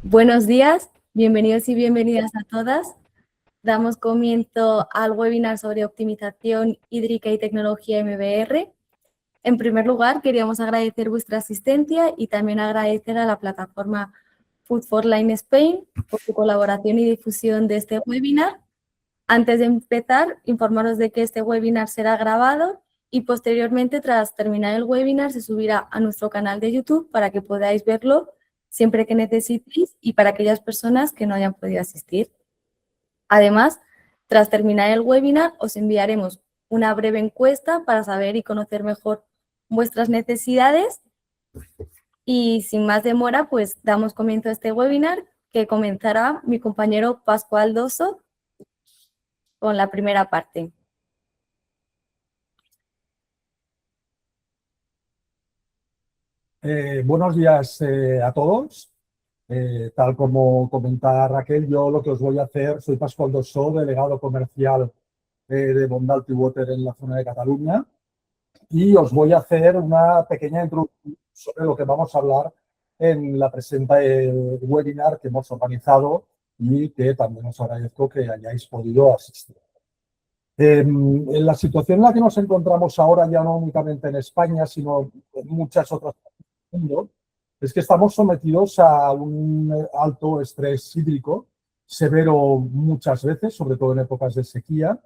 Buenos días, bienvenidos y bienvenidas a todas. Damos comienzo al webinar sobre optimización hídrica y tecnología MBR. En primer lugar, queríamos agradecer vuestra asistencia y también agradecer a la plataforma Food for Line Spain por su colaboración y difusión de este webinar. Antes de empezar, informaros de que este webinar será grabado y posteriormente, tras terminar el webinar, se subirá a nuestro canal de YouTube para que podáis verlo siempre que necesitéis y para aquellas personas que no hayan podido asistir. Además, tras terminar el webinar, os enviaremos una breve encuesta para saber y conocer mejor vuestras necesidades. Y sin más demora, pues damos comienzo a este webinar que comenzará mi compañero Pascual Doso con la primera parte. Buenos días a todos. Tal como comentaba Raquel, yo lo que os voy a hacer, soy Pascual Dossó, delegado comercial de Bondalty Water en la zona de Cataluña, y os voy a hacer una pequeña introducción sobre lo que vamos a hablar en la presente webinar que hemos organizado y que también os agradezco que hayáis podido asistir. En la situación en la que nos encontramos ahora, ya no únicamente en España, sino en muchas otras partes del mundo, es que estamos sometidos a un alto estrés hídrico, severo muchas veces, sobre todo en épocas de sequía,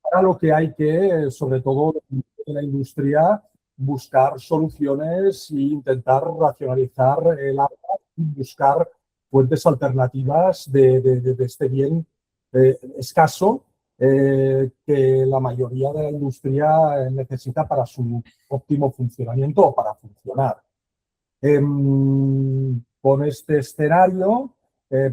para lo que hay que, sobre todo en la industria, buscar soluciones e intentar racionalizar el agua y buscar fuentes alternativas de este bien escaso que la mayoría de la industria necesita para su óptimo funcionamiento o para funcionar. Con este escenario,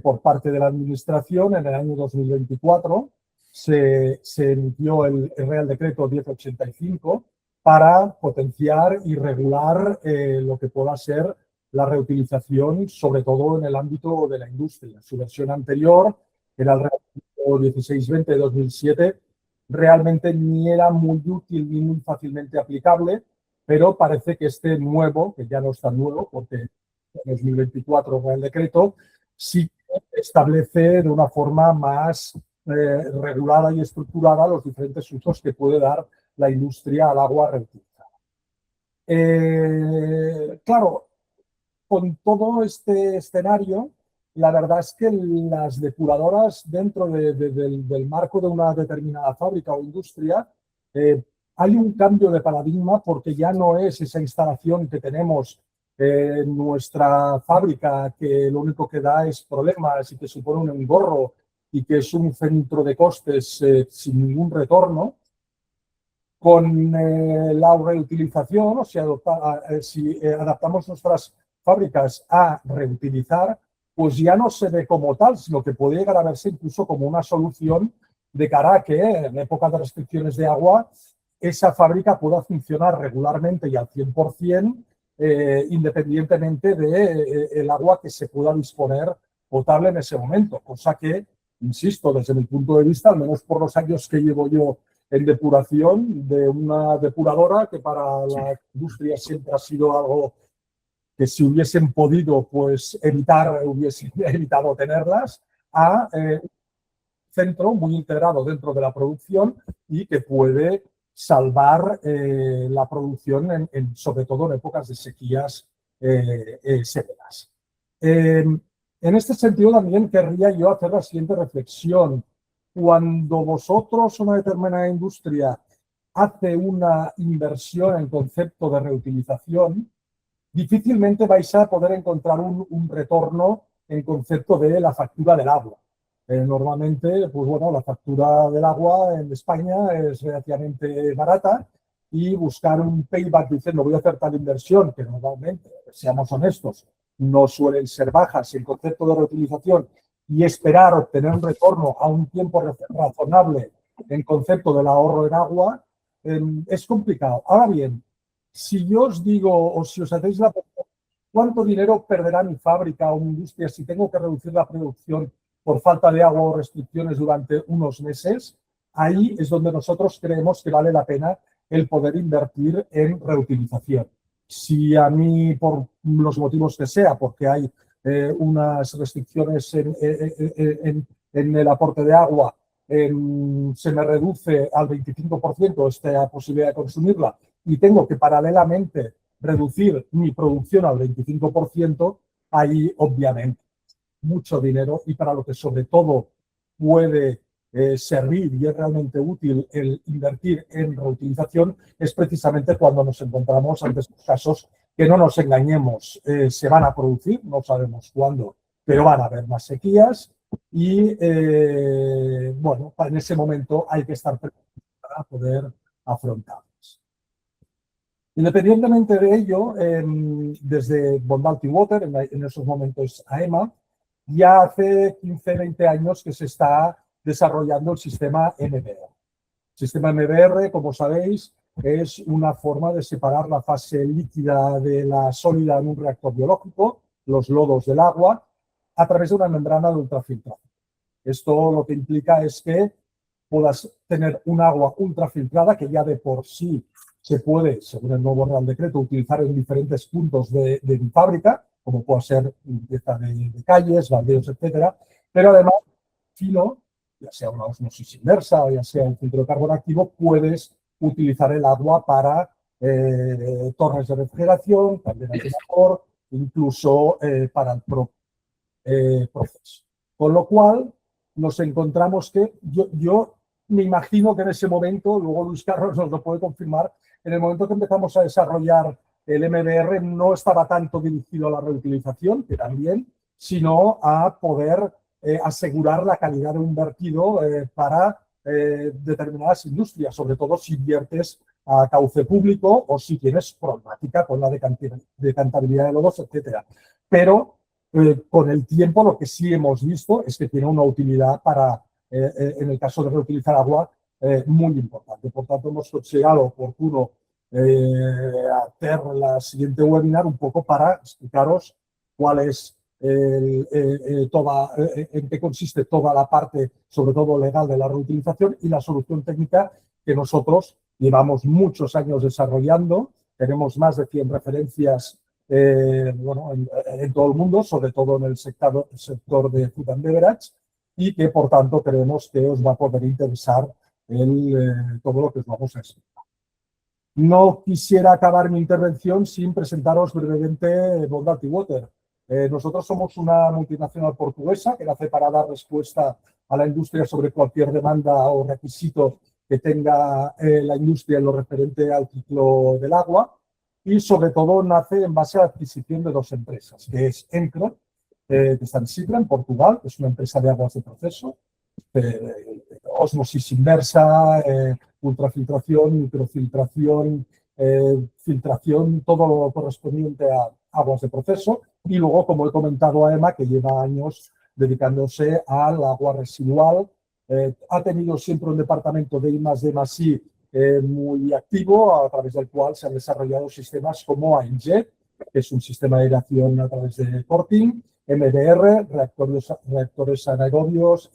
por parte de la Administración, en el año 2024, se emitió el Real Decreto 1085 para potenciar y regular lo que pueda ser la reutilización, sobre todo en el ámbito de la industria. Su versión anterior era el Real Decreto 1620 de 2007, realmente ni era muy útil ni muy fácilmente aplicable, pero parece que este nuevo, que ya no es tan nuevo, porque en 2024 Real Decreto, sí establece de una forma más regulada y estructurada los diferentes usos que puede dar la industria al agua reutilizada. Claro, con todo este escenario, la verdad es que las depuradoras dentro del marco de una determinada fábrica o industria, hay un cambio de paradigma porque ya no es esa instalación que tenemos en nuestra fábrica que lo único que da es problemas y que supone un engorro y que es un centro de costes sin ningún retorno. Con la reutilización, o sea, si adaptamos nuestras fábricas a reutilizar, pues ya no se ve como tal, sino que puede llegar a verse incluso como una solución de cara a que en época de restricciones de agua esa fábrica pueda funcionar regularmente y al 100%, independientemente del agua que se pueda disponer potable en ese momento, cosa que, insisto, desde mi punto de vista, al menos por los años que llevo yo en depuración, de una depuradora que para la industria siempre ha sido algo que si hubiesen podido pues evitar, hubiesen evitado tenerlas, a un centro muy integrado dentro de la producción y que puede salvar la producción, sobre todo en épocas de sequías severas. En este sentido también querría yo hacer la siguiente reflexión. Cuando vosotros, una determinada industria, hace una inversión en concepto de reutilización, difícilmente vais a poder encontrar un retorno en concepto de la factura del agua. Normalmente, pues bueno, la factura del agua en España es relativamente barata y buscar un payback diciendo voy a hacer tal inversión, que normalmente, seamos honestos, no suelen ser bajas en concepto de reutilización, y esperar obtener un retorno a un tiempo razonable en concepto del ahorro en agua, es complicado. Ahora bien, si yo os digo o si os hacéis la pregunta, ¿cuánto dinero perderá mi fábrica o mi industria si tengo que reducir la producción por falta de agua o restricciones durante unos meses? Ahí es donde nosotros creemos que vale la pena el poder invertir en reutilización. Si a mí, por los motivos que sea, porque hay unas restricciones en el aporte de agua, se me reduce al 25% esta posibilidad de consumirla y tengo que paralelamente reducir mi producción al 25%, ahí obviamente mucho dinero y para lo que sobre todo puede servir y es realmente útil el invertir en reutilización es precisamente cuando nos encontramos ante estos casos que no nos engañemos, se van a producir, no sabemos cuándo, pero van a haber más sequías y bueno, en ese momento hay que estar preparados para poder afrontarlos. Independientemente de ello, desde Bondalty Water, en esos momentos AEMA, ya hace 15, 20 años que se está desarrollando el sistema MBR. El sistema MBR, como sabéis, es una forma de separar la fase líquida de la sólida en un reactor biológico, los lodos del agua, a través de una membrana de ultrafiltración. Esto lo que implica es que puedas tener un agua ultrafiltrada que ya de por sí se puede, según el nuevo Real Decreto, utilizar en diferentes puntos de mi fábrica, como puede ser limpieza de calles, bardeos, etcétera, pero además, fino, ya sea una osmosis inversa o ya sea un filtro de carbono activo, puedes utilizar el agua para torres de refrigeración, calderas de vapor, incluso para el propio proceso. Con lo cual, nos encontramos que yo me imagino que en ese momento, luego Luis Carlos nos lo puede confirmar, en el momento que empezamos a desarrollar el MBR no estaba tanto dirigido a la reutilización, que también, sino a poder asegurar la calidad de un vertido para determinadas industrias, sobre todo si inviertes a cauce público o si tienes problemática con la decantabilidad de lodos, etcétera. Pero con el tiempo lo que sí hemos visto es que tiene una utilidad para, en el caso de reutilizar agua, muy importante. Por tanto, hemos considerado oportuno hacer la siguiente webinar un poco para explicaros cuál es en qué consiste toda la parte, sobre todo legal, de la reutilización y la solución técnica que nosotros llevamos muchos años desarrollando. Tenemos más de 100 referencias bueno, en todo el mundo, sobre todo en el sector de food and beverage, y que por tanto creemos que os va a poder interesar todo lo que os vamos a explicar. No quisiera acabar mi intervención sin presentaros brevemente Bondalty Water. Nosotros somos una multinacional portuguesa que nace para dar respuesta a la industria sobre cualquier demanda o requisito que tenga la industria en lo referente al ciclo del agua y sobre todo nace en base a la adquisición de dos empresas, que es Encro, que está en Sintra, en Portugal, que es una empresa de aguas de proceso, osmosis inversa, ultrafiltración, microfiltración, filtración, todo lo correspondiente a aguas de proceso. Y luego, como he comentado, AEMA, que lleva años dedicándose al agua residual. Ha tenido siempre un departamento de I+D+I muy activo, a través del cual se han desarrollado sistemas como AINJET, que es un sistema de aireación a través de porting, MDR, reactores anaerobios.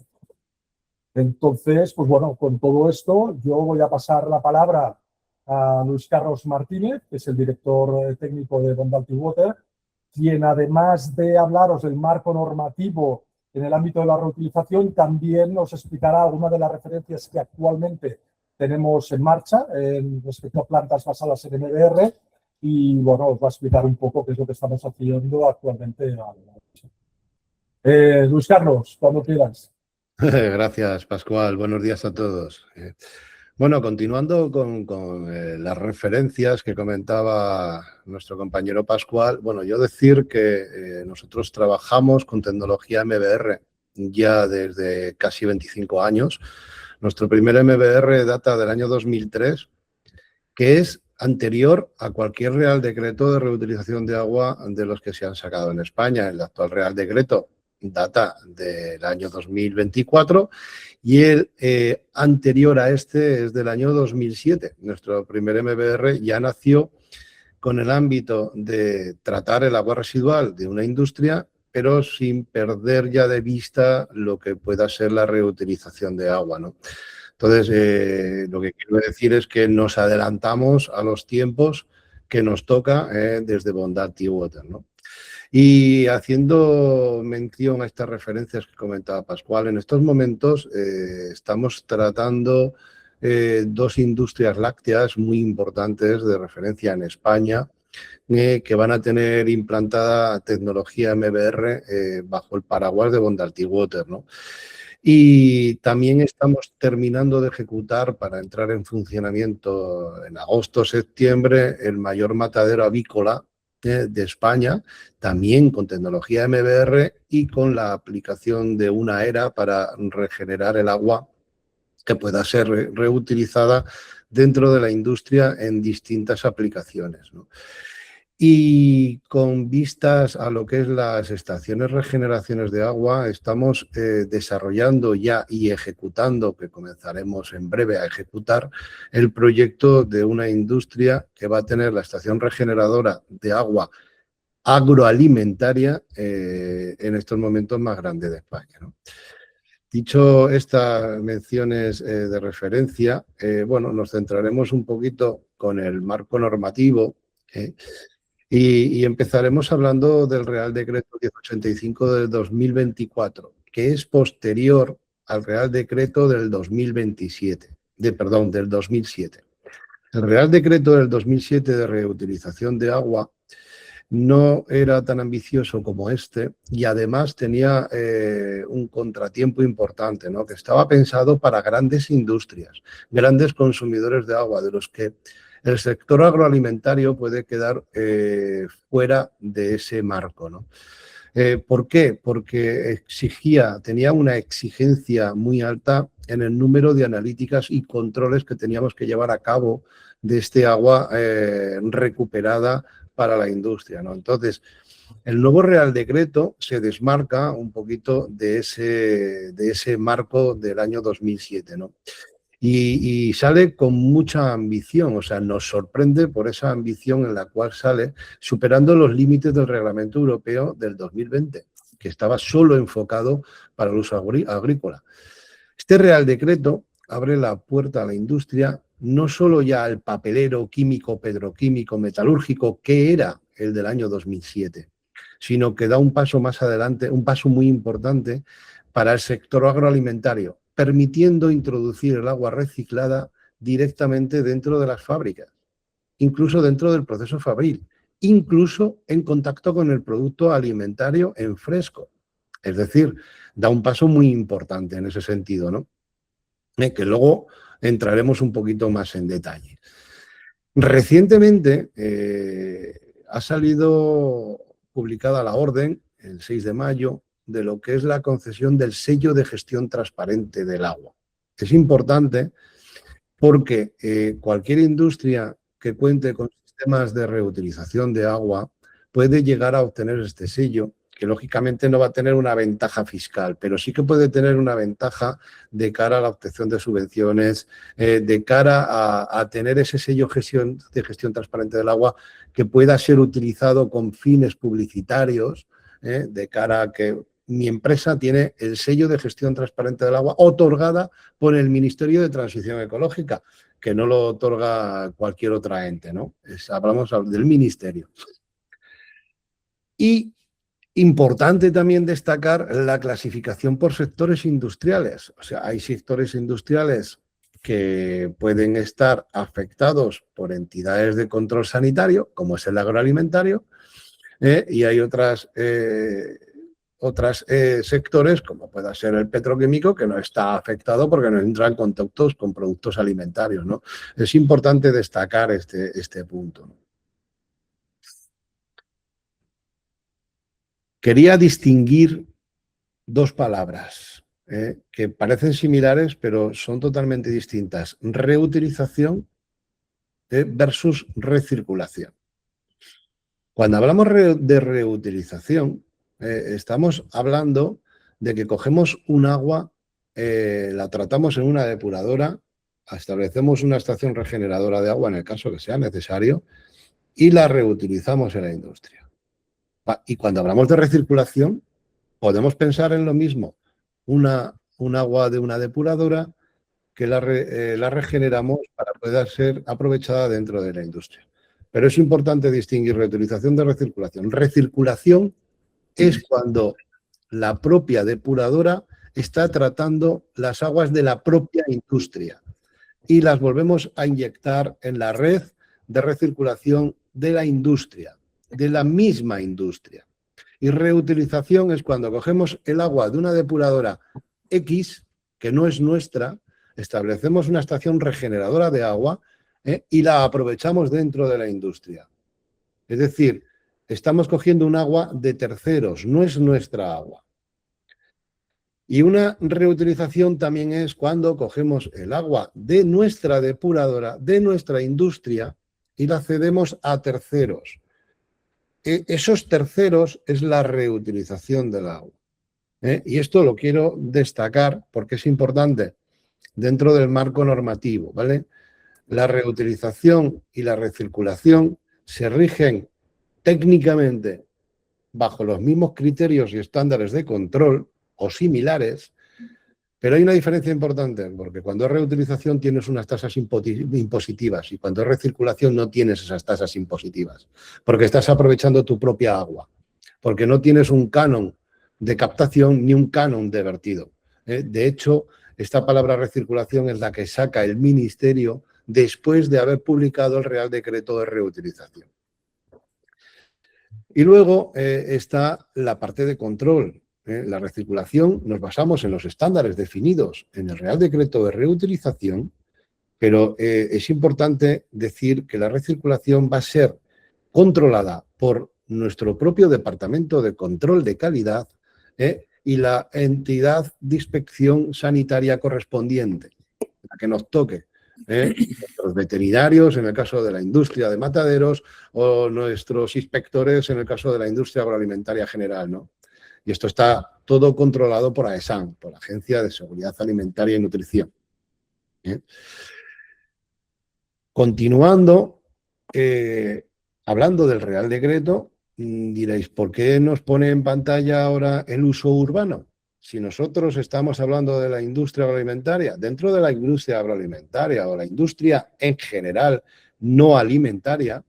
Entonces, pues bueno, con todo esto, yo voy a pasar la palabra a Luis Carlos Martínez, que es el director técnico de Bondalty Water, quien además de hablaros del marco normativo en el ámbito de la reutilización, también nos explicará algunas de las referencias que actualmente tenemos en marcha respecto a plantas basadas en MDR y, bueno, os va a explicar un poco qué es lo que estamos haciendo actualmente. Luis Carlos, cuando quieras. Gracias, Pascual. Buenos días a todos. Bueno, continuando con las referencias que comentaba nuestro compañero Pascual, bueno, yo decir que nosotros trabajamos con tecnología MBR ya desde casi 25 años. Nuestro primer MBR data del año 2003, que es anterior a cualquier Real Decreto de reutilización de agua de los que se han sacado en España. El actual Real Decreto data del año 2024 y el anterior a este es del año 2007. Nuestro primer MBR ya nació con el ámbito de tratar el agua residual de una industria, pero sin perder ya de vista lo que pueda ser la reutilización de agua, ¿no? Entonces, lo que quiero decir es que nos adelantamos a los tiempos que nos toca desde Bondalty Water, ¿no? Y haciendo mención a estas referencias que comentaba Pascual, en estos momentos estamos tratando dos industrias lácteas muy importantes de referencia en España, que van a tener implantada tecnología MBR bajo el paraguas de Bondalty Water, ¿no? Y también estamos terminando de ejecutar para entrar en funcionamiento en agosto o septiembre el mayor matadero avícola de España, también con tecnología MBR y con la aplicación de una ERA para regenerar el agua que pueda ser reutilizada dentro de la industria en distintas aplicaciones, ¿no? Y con vistas a lo que es las estaciones regeneraciones de agua, estamos desarrollando ya y ejecutando, que comenzaremos en breve a ejecutar, el proyecto de una industria que va a tener la estación regeneradora de agua agroalimentaria en estos momentos más grande de España, ¿no? Dicho estas menciones de referencia, bueno, nos centraremos un poquito con el marco normativo, y empezaremos hablando del Real Decreto 1085 del 2024, que es posterior al Real Decreto del 2027, del 2007. El Real Decreto del 2007 de reutilización de agua no era tan ambicioso como este y además tenía un contratiempo importante, ¿no? Que estaba pensado para grandes industrias, grandes consumidores de agua, de los que el sector agroalimentario puede quedar fuera de ese marco, ¿no? ¿Por qué? Porque tenía una exigencia muy alta en el número de analíticas y controles que teníamos que llevar a cabo de este agua recuperada para la industria, ¿no? Entonces, el nuevo Real Decreto se desmarca un poquito de ese marco del año 2007, ¿no? Y sale con mucha ambición, o sea, nos sorprende por esa ambición en la cual sale, superando los límites del Reglamento Europeo del 2020, que estaba solo enfocado para el uso agrícola. Este Real Decreto abre la puerta a la industria, no solo ya al papelero químico, petroquímico, metalúrgico, que era el del año 2007, sino que da un paso más adelante, un paso muy importante para el sector agroalimentario, permitiendo introducir el agua reciclada directamente dentro de las fábricas, incluso dentro del proceso fabril, incluso en contacto con el producto alimentario en fresco. Es decir, da un paso muy importante en ese sentido, ¿no? Que luego entraremos un poquito más en detalle. Recientemente ha salido publicada la orden, el 6 de mayo, de lo que es la concesión del sello de gestión transparente del agua. Es importante porque cualquier industria que cuente con sistemas de reutilización de agua puede llegar a obtener este sello, que lógicamente no va a tener una ventaja fiscal, pero sí que puede tener una ventaja de cara a la obtención de subvenciones, de cara a tener ese sello de gestión transparente del agua que pueda ser utilizado con fines publicitarios, de cara a que mi empresa tiene el sello de gestión transparente del agua otorgada por el Ministerio de Transición Ecológica, que no lo otorga cualquier otra ente, ¿no? Hablamos del Ministerio. Y importante también destacar la clasificación por sectores industriales. O sea, hay sectores industriales que pueden estar afectados por entidades de control sanitario, como es el agroalimentario, y hay otros sectores, como pueda ser el petroquímico, que no está afectado porque no entra en contactos con productos alimentarios, ¿no? Es importante destacar este punto, ¿no? Quería distinguir dos palabras que parecen similares, pero son totalmente distintas. Reutilización versus recirculación. Cuando hablamos de reutilización, estamos hablando de que cogemos un agua, la tratamos en una depuradora, establecemos una estación regeneradora de agua en el caso que sea necesario y la reutilizamos en la industria. Y cuando hablamos de recirculación, podemos pensar en lo mismo, un agua de una depuradora que la regeneramos para poder ser aprovechada dentro de la industria. Pero es importante distinguir reutilización de recirculación. Recirculación es cuando la propia depuradora está tratando las aguas de la propia industria y las volvemos a inyectar en la red de recirculación de la industria, de la misma industria. Y reutilización es cuando cogemos el agua de una depuradora X, que no es nuestra, establecemos una estación regeneradora de agua y la aprovechamos dentro de la industria. Es decir, estamos cogiendo un agua de terceros, no es nuestra agua. Y una reutilización también es cuando cogemos el agua de nuestra depuradora, de nuestra industria, y la cedemos a terceros. Esos terceros es la reutilización del agua. Y esto lo quiero destacar porque es importante dentro del marco normativo, ¿vale? La reutilización y la recirculación se rigen técnicamente bajo los mismos criterios y estándares de control o similares, pero hay una diferencia importante, porque cuando es reutilización tienes unas tasas impositivas y cuando es recirculación no tienes esas tasas impositivas, porque estás aprovechando tu propia agua, porque no tienes un canon de captación ni un canon de vertido. De hecho, esta palabra recirculación es la que saca el Ministerio después de haber publicado el Real Decreto de Reutilización. Y luego está la parte de control. La recirculación nos basamos en los estándares definidos en el Real Decreto de Reutilización, pero es importante decir que la recirculación va a ser controlada por nuestro propio Departamento de Control de Calidad y la entidad de inspección sanitaria correspondiente, la que nos toque. Los veterinarios en el caso de la industria de mataderos o nuestros inspectores en el caso de la industria agroalimentaria general, ¿no? Y esto está todo controlado por AESAN, por la Agencia de Seguridad Alimentaria y Nutrición. Continuando, hablando del Real Decreto, diréis, ¿por qué nos pone en pantalla ahora el uso urbano? Si nosotros estamos hablando de la industria agroalimentaria, dentro de la industria agroalimentaria o la industria en general no alimentaria,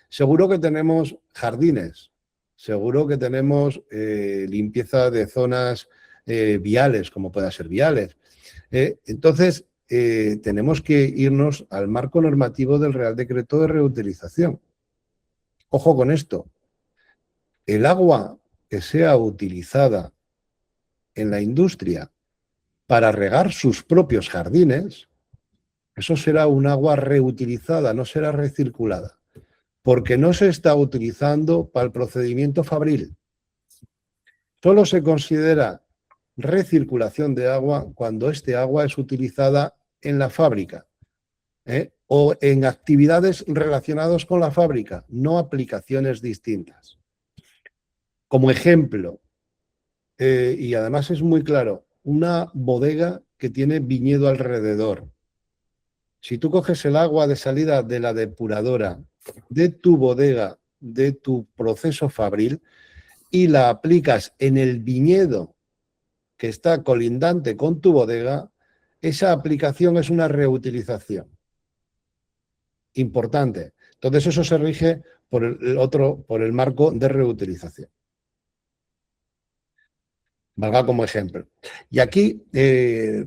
seguro que tenemos jardines, seguro que tenemos limpieza de zonas viales, como pueda ser viales. Entonces, tenemos que irnos al marco normativo del Real Decreto de Reutilización. Ojo con esto. El agua que sea utilizada en la industria para regar sus propios jardines, eso será un agua reutilizada, no será recirculada, porque no se está utilizando para el procedimiento fabril. Solo se considera recirculación de agua cuando este agua es utilizada en la fábrica o en actividades relacionadas con la fábrica, no aplicaciones distintas. Como ejemplo, y además es muy claro, una bodega que tiene viñedo alrededor. Si tú coges el agua de salida de la depuradora, de tu bodega, de tu proceso fabril, y la aplicas en el viñedo que está colindante con tu bodega, esa aplicación es una reutilización. Importante. Entonces eso se rige por el marco de reutilización. Valga como ejemplo. Y aquí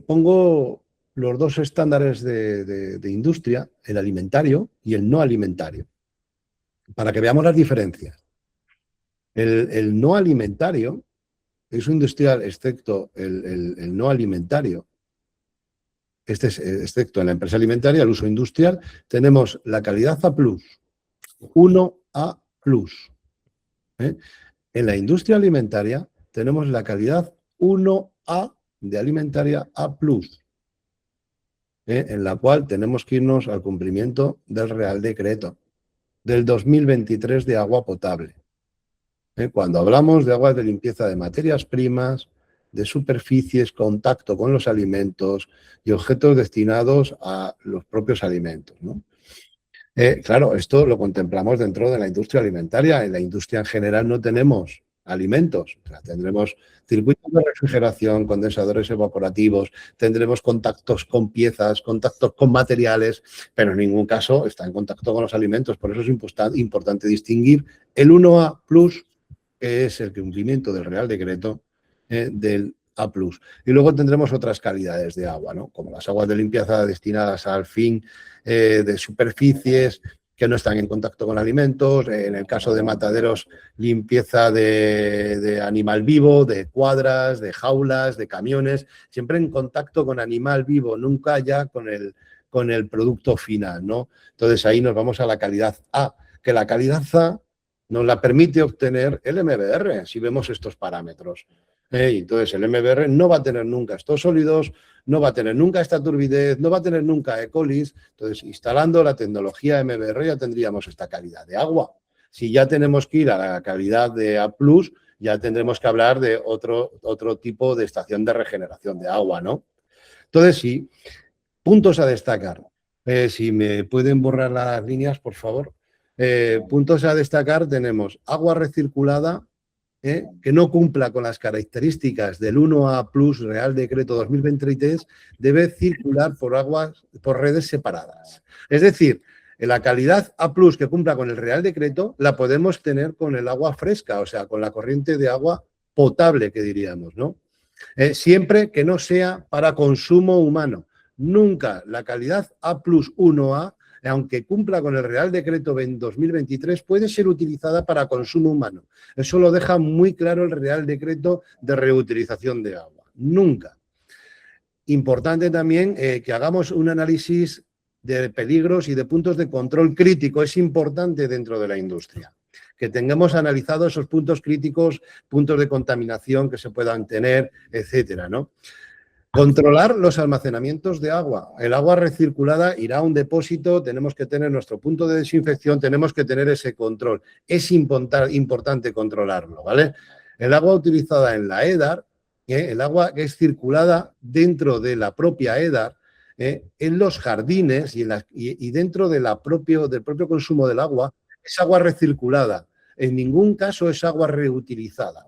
pongo los dos estándares de industria, el alimentario y el no alimentario, para que veamos las diferencias. El no alimentario es un industrial, excepto el no alimentario, excepto en la empresa alimentaria, el uso industrial, tenemos la calidad A+, 1A+. En la industria alimentaria tenemos la calidad 1A de alimentaria A+, en la cual tenemos que irnos al cumplimiento del Real Decreto del 2023 de agua potable. Cuando hablamos de aguas de limpieza de materias primas, de superficies, contacto con los alimentos y objetos destinados a los propios alimentos, ¿no? Claro, esto lo contemplamos dentro de la industria alimentaria. En la industria en general no tenemos alimentos. O sea, tendremos circuitos de refrigeración, condensadores evaporativos, tendremos contactos con piezas, contactos con materiales, pero en ningún caso está en contacto con los alimentos. Por eso es importante distinguir el 1A+ que es el cumplimiento del Real Decreto del A+. Y luego tendremos otras calidades de agua, ¿no? Como las aguas de limpieza destinadas al fin de superficies que no están en contacto con alimentos, en el caso de mataderos, limpieza de animal vivo, de cuadras, de jaulas, de camiones, siempre en contacto con animal vivo, nunca ya con el producto final, ¿no? Entonces ahí nos vamos a la calidad A, que la calidad A nos la permite obtener el MBR, si vemos estos parámetros. Entonces el MBR no va a tener nunca estos sólidos, no va a tener nunca esta turbidez, no va a tener nunca E. colis. Entonces, instalando la tecnología MBR ya tendríamos esta calidad de agua. Si ya tenemos que ir a la calidad de A+, ya tendremos que hablar de otro tipo de estación de regeneración de agua, ¿no? Entonces, sí, puntos a destacar. Si me pueden borrar las líneas, por favor. Puntos a destacar, tenemos agua recirculada, que no cumpla con las características del 1A+ Real Decreto 2023, debe circular por redes separadas. Es decir, la calidad A+ que cumpla con el Real Decreto la podemos tener con el agua fresca, o sea, con la corriente de agua potable, que diríamos, ¿no? Siempre que no sea para consumo humano. Nunca la calidad A+ 1A, aunque cumpla con el Real Decreto 2023, puede ser utilizada para consumo humano. Eso lo deja muy claro el Real Decreto de reutilización de agua. Nunca. Importante también que hagamos un análisis de peligros y de puntos de control crítico. Es importante dentro de la industria que tengamos analizados esos puntos críticos, puntos de contaminación que se puedan tener, etcétera, ¿no? Controlar los almacenamientos de agua. El agua recirculada irá a un depósito, tenemos que tener nuestro punto de desinfección, tenemos que tener ese control. Es importante controlarlo, ¿vale? El agua utilizada en la EDAR, el agua que es circulada dentro de la propia EDAR, en los jardines y dentro del propio consumo del agua, es agua recirculada. En ningún caso es agua reutilizada.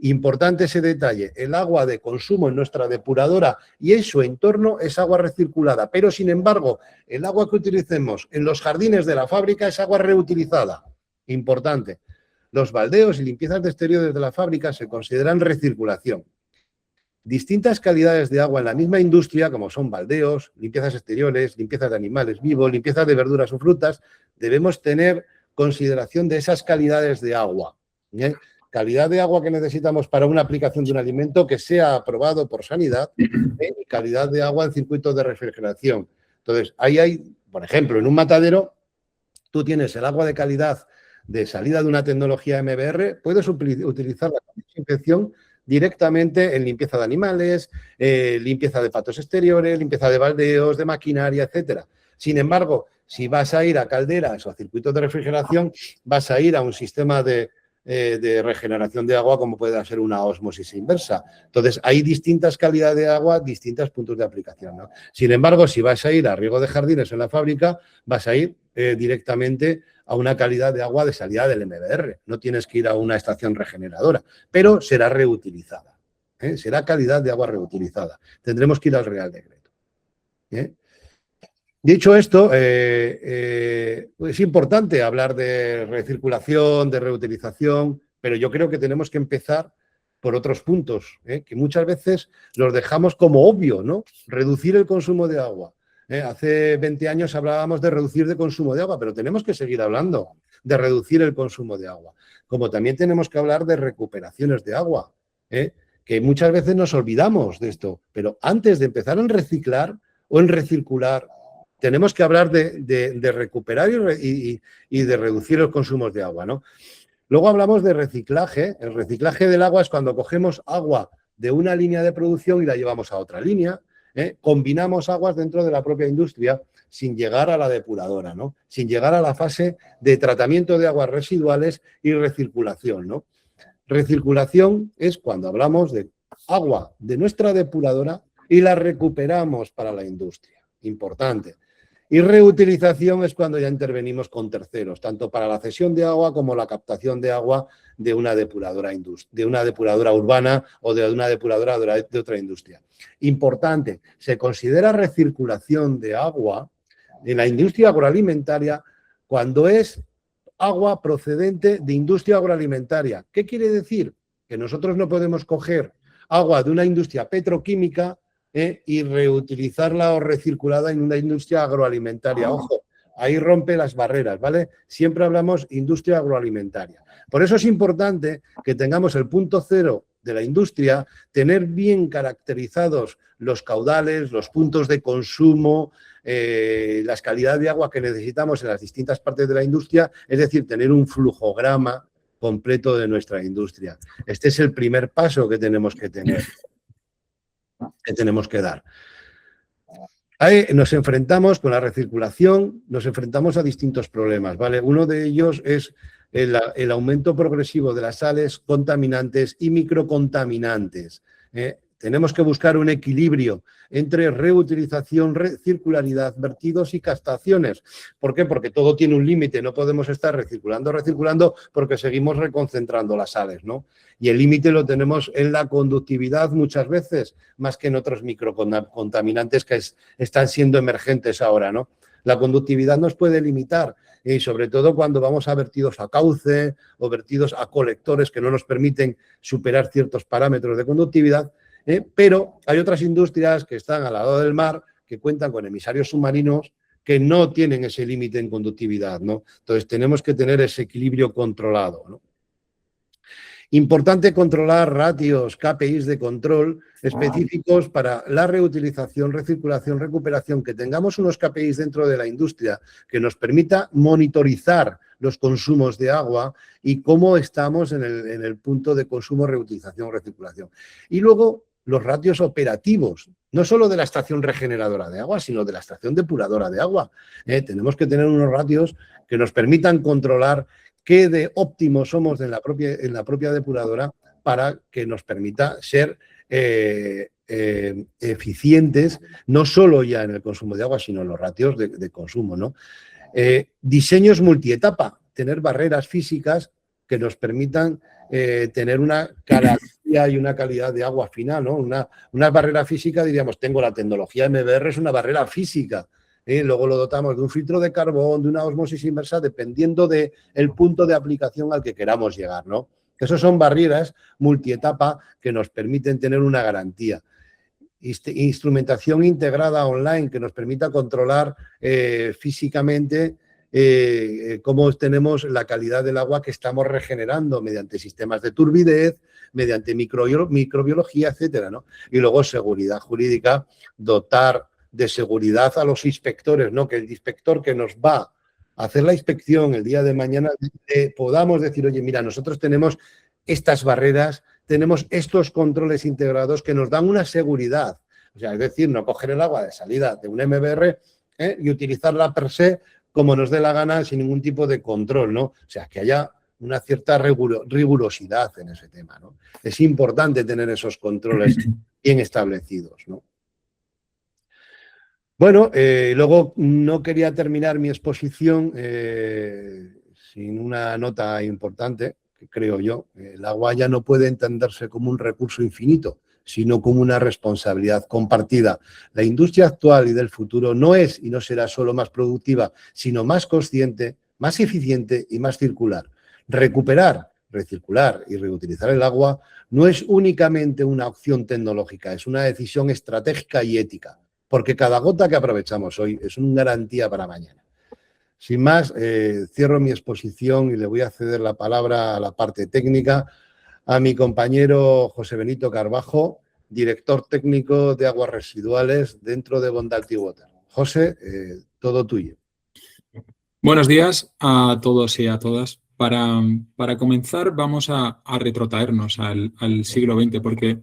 Importante ese detalle, el agua de consumo en nuestra depuradora y en su entorno es agua recirculada, pero sin embargo, el agua que utilicemos en los jardines de la fábrica es agua reutilizada. Importante. Los baldeos y limpiezas de exteriores de la fábrica se consideran recirculación. Distintas calidades de agua en la misma industria, como son baldeos, limpiezas exteriores, limpiezas de animales vivos, limpiezas de verduras o frutas, debemos tener consideración de esas calidades de agua. Calidad de agua que necesitamos para una aplicación de un alimento que sea aprobado por sanidad y calidad de agua en circuitos de refrigeración. Entonces, ahí hay, por ejemplo, en un matadero, tú tienes el agua de calidad de salida de una tecnología MBR, puedes utilizar la desinfección directamente en limpieza de animales, limpieza de patos exteriores, limpieza de baldeos, de maquinaria, etcétera. Sin embargo, si vas a ir a calderas o a circuitos de refrigeración, vas a ir a un sistema de regeneración de agua como puede ser una ósmosis inversa. Entonces, hay distintas calidades de agua, distintos puntos de aplicación, ¿no? Sin embargo, si vas a ir a riego de jardines en la fábrica, vas a ir directamente a una calidad de agua de salida del MBR. No tienes que ir a una estación regeneradora, pero será reutilizada. Será calidad de agua reutilizada. Tendremos que ir al Real Decreto. Dicho esto, es importante hablar de recirculación, de reutilización, pero yo creo que tenemos que empezar por otros puntos, que muchas veces los dejamos como obvio, ¿no? Reducir el consumo de agua. Hace 20 años hablábamos de reducir el consumo de agua, pero tenemos que seguir hablando de reducir el consumo de agua. Como también tenemos que hablar de recuperaciones de agua, que muchas veces nos olvidamos de esto, pero antes de empezar en reciclar o en recircular, tenemos que hablar de recuperar y de reducir los consumos de agua, ¿no? Luego hablamos de reciclaje. El reciclaje del agua es cuando cogemos agua de una línea de producción y la llevamos a otra línea. Combinamos aguas dentro de la propia industria sin llegar a la depuradora, ¿no? Sin llegar a la fase de tratamiento de aguas residuales y recirculación, ¿no? Recirculación es cuando hablamos de agua de nuestra depuradora y la recuperamos para la industria. Importante. Y reutilización es cuando ya intervenimos con terceros, tanto para la cesión de agua como la captación de agua de una depuradora urbana o de una depuradora de otra industria. Importante, se considera recirculación de agua en la industria agroalimentaria cuando es agua procedente de industria agroalimentaria. ¿Qué quiere decir? Que nosotros no podemos coger agua de una industria petroquímica y reutilizarla o recirculada en una industria agroalimentaria. Ojo, ahí rompe las barreras, ¿vale? Siempre hablamos industria agroalimentaria. Por eso es importante que tengamos el punto cero de la industria, tener bien caracterizados los caudales, los puntos de consumo, las calidades de agua que necesitamos en las distintas partes de la industria, es decir, tener un flujograma completo de nuestra industria. Este es el primer paso que tenemos que tener, que tenemos que dar. Ahí nos enfrentamos con la recirculación, nos enfrentamos a distintos problemas, ¿vale? Uno de ellos es el aumento progresivo de las sales contaminantes y microcontaminantes. Tenemos que buscar un equilibrio entre reutilización, recircularidad, vertidos y captaciones. ¿Por qué? Porque todo tiene un límite, no podemos estar recirculando, porque seguimos reconcentrando las sales, ¿no? Y el límite lo tenemos en la conductividad muchas veces, más que en otros microcontaminantes que están siendo emergentes ahora, ¿no? La conductividad nos puede limitar, y sobre todo cuando vamos a vertidos a cauce o vertidos a colectores que no nos permiten superar ciertos parámetros de conductividad, pero hay otras industrias que están al lado del mar, que cuentan con emisarios submarinos que no tienen ese límite en conductividad, ¿no? Entonces tenemos que tener ese equilibrio controlado, ¿no? Importante controlar ratios, KPIs de control específicos para la reutilización, recirculación, recuperación, que tengamos unos KPIs dentro de la industria que nos permita monitorizar los consumos de agua y cómo estamos en el punto de consumo, reutilización, recirculación. Y luego los ratios operativos, no solo de la estación regeneradora de agua, sino de la estación depuradora de agua. Tenemos que tener unos ratios que nos permitan controlar qué de óptimo somos en la propia depuradora para que nos permita ser eficientes, no solo ya en el consumo de agua, sino en los ratios de consumo, ¿no? Diseños multietapa, tener barreras físicas que nos permitan tener una garantía y una calidad de agua final, ¿no? Una barrera física, diríamos, tengo la tecnología MBR, es una barrera física. Luego lo dotamos de un filtro de carbón, de una osmosis inversa, dependiendo del punto de aplicación al que queramos llegar, ¿no? Esas son barreras multietapa que nos permiten tener una garantía. Instrumentación integrada online que nos permita controlar físicamente cómo tenemos la calidad del agua que estamos regenerando mediante sistemas de turbidez, mediante microbiología, etcétera, ¿no? Y luego seguridad jurídica, dotar de seguridad a los inspectores, ¿no? Que el inspector que nos va a hacer la inspección el día de mañana podamos decir, oye, mira, nosotros tenemos estas barreras, tenemos estos controles integrados que nos dan una seguridad. O sea, es decir, no coger el agua de salida de un MBR y utilizarla per se como nos dé la gana sin ningún tipo de control, ¿no? O sea, que haya una cierta rigurosidad en ese tema, ¿no? Es importante tener esos controles bien establecidos, ¿no? Bueno, luego no quería terminar mi exposición sin una nota importante, que creo yo. El agua ya no puede entenderse como un recurso infinito, sino como una responsabilidad compartida. La industria actual y del futuro no es y no será solo más productiva, sino más consciente, más eficiente y más circular. Recuperar, recircular y reutilizar el agua no es únicamente una opción tecnológica, es una decisión estratégica y ética. Porque cada gota que aprovechamos hoy es una garantía para mañana. Sin más, cierro mi exposición y le voy a ceder la palabra a la parte técnica a mi compañero José Benito Carbajo, director técnico de aguas residuales dentro de Bondalty Water. José, todo tuyo. Buenos días a todos y a todas. Para comenzar vamos a retrotraernos al siglo XX, porque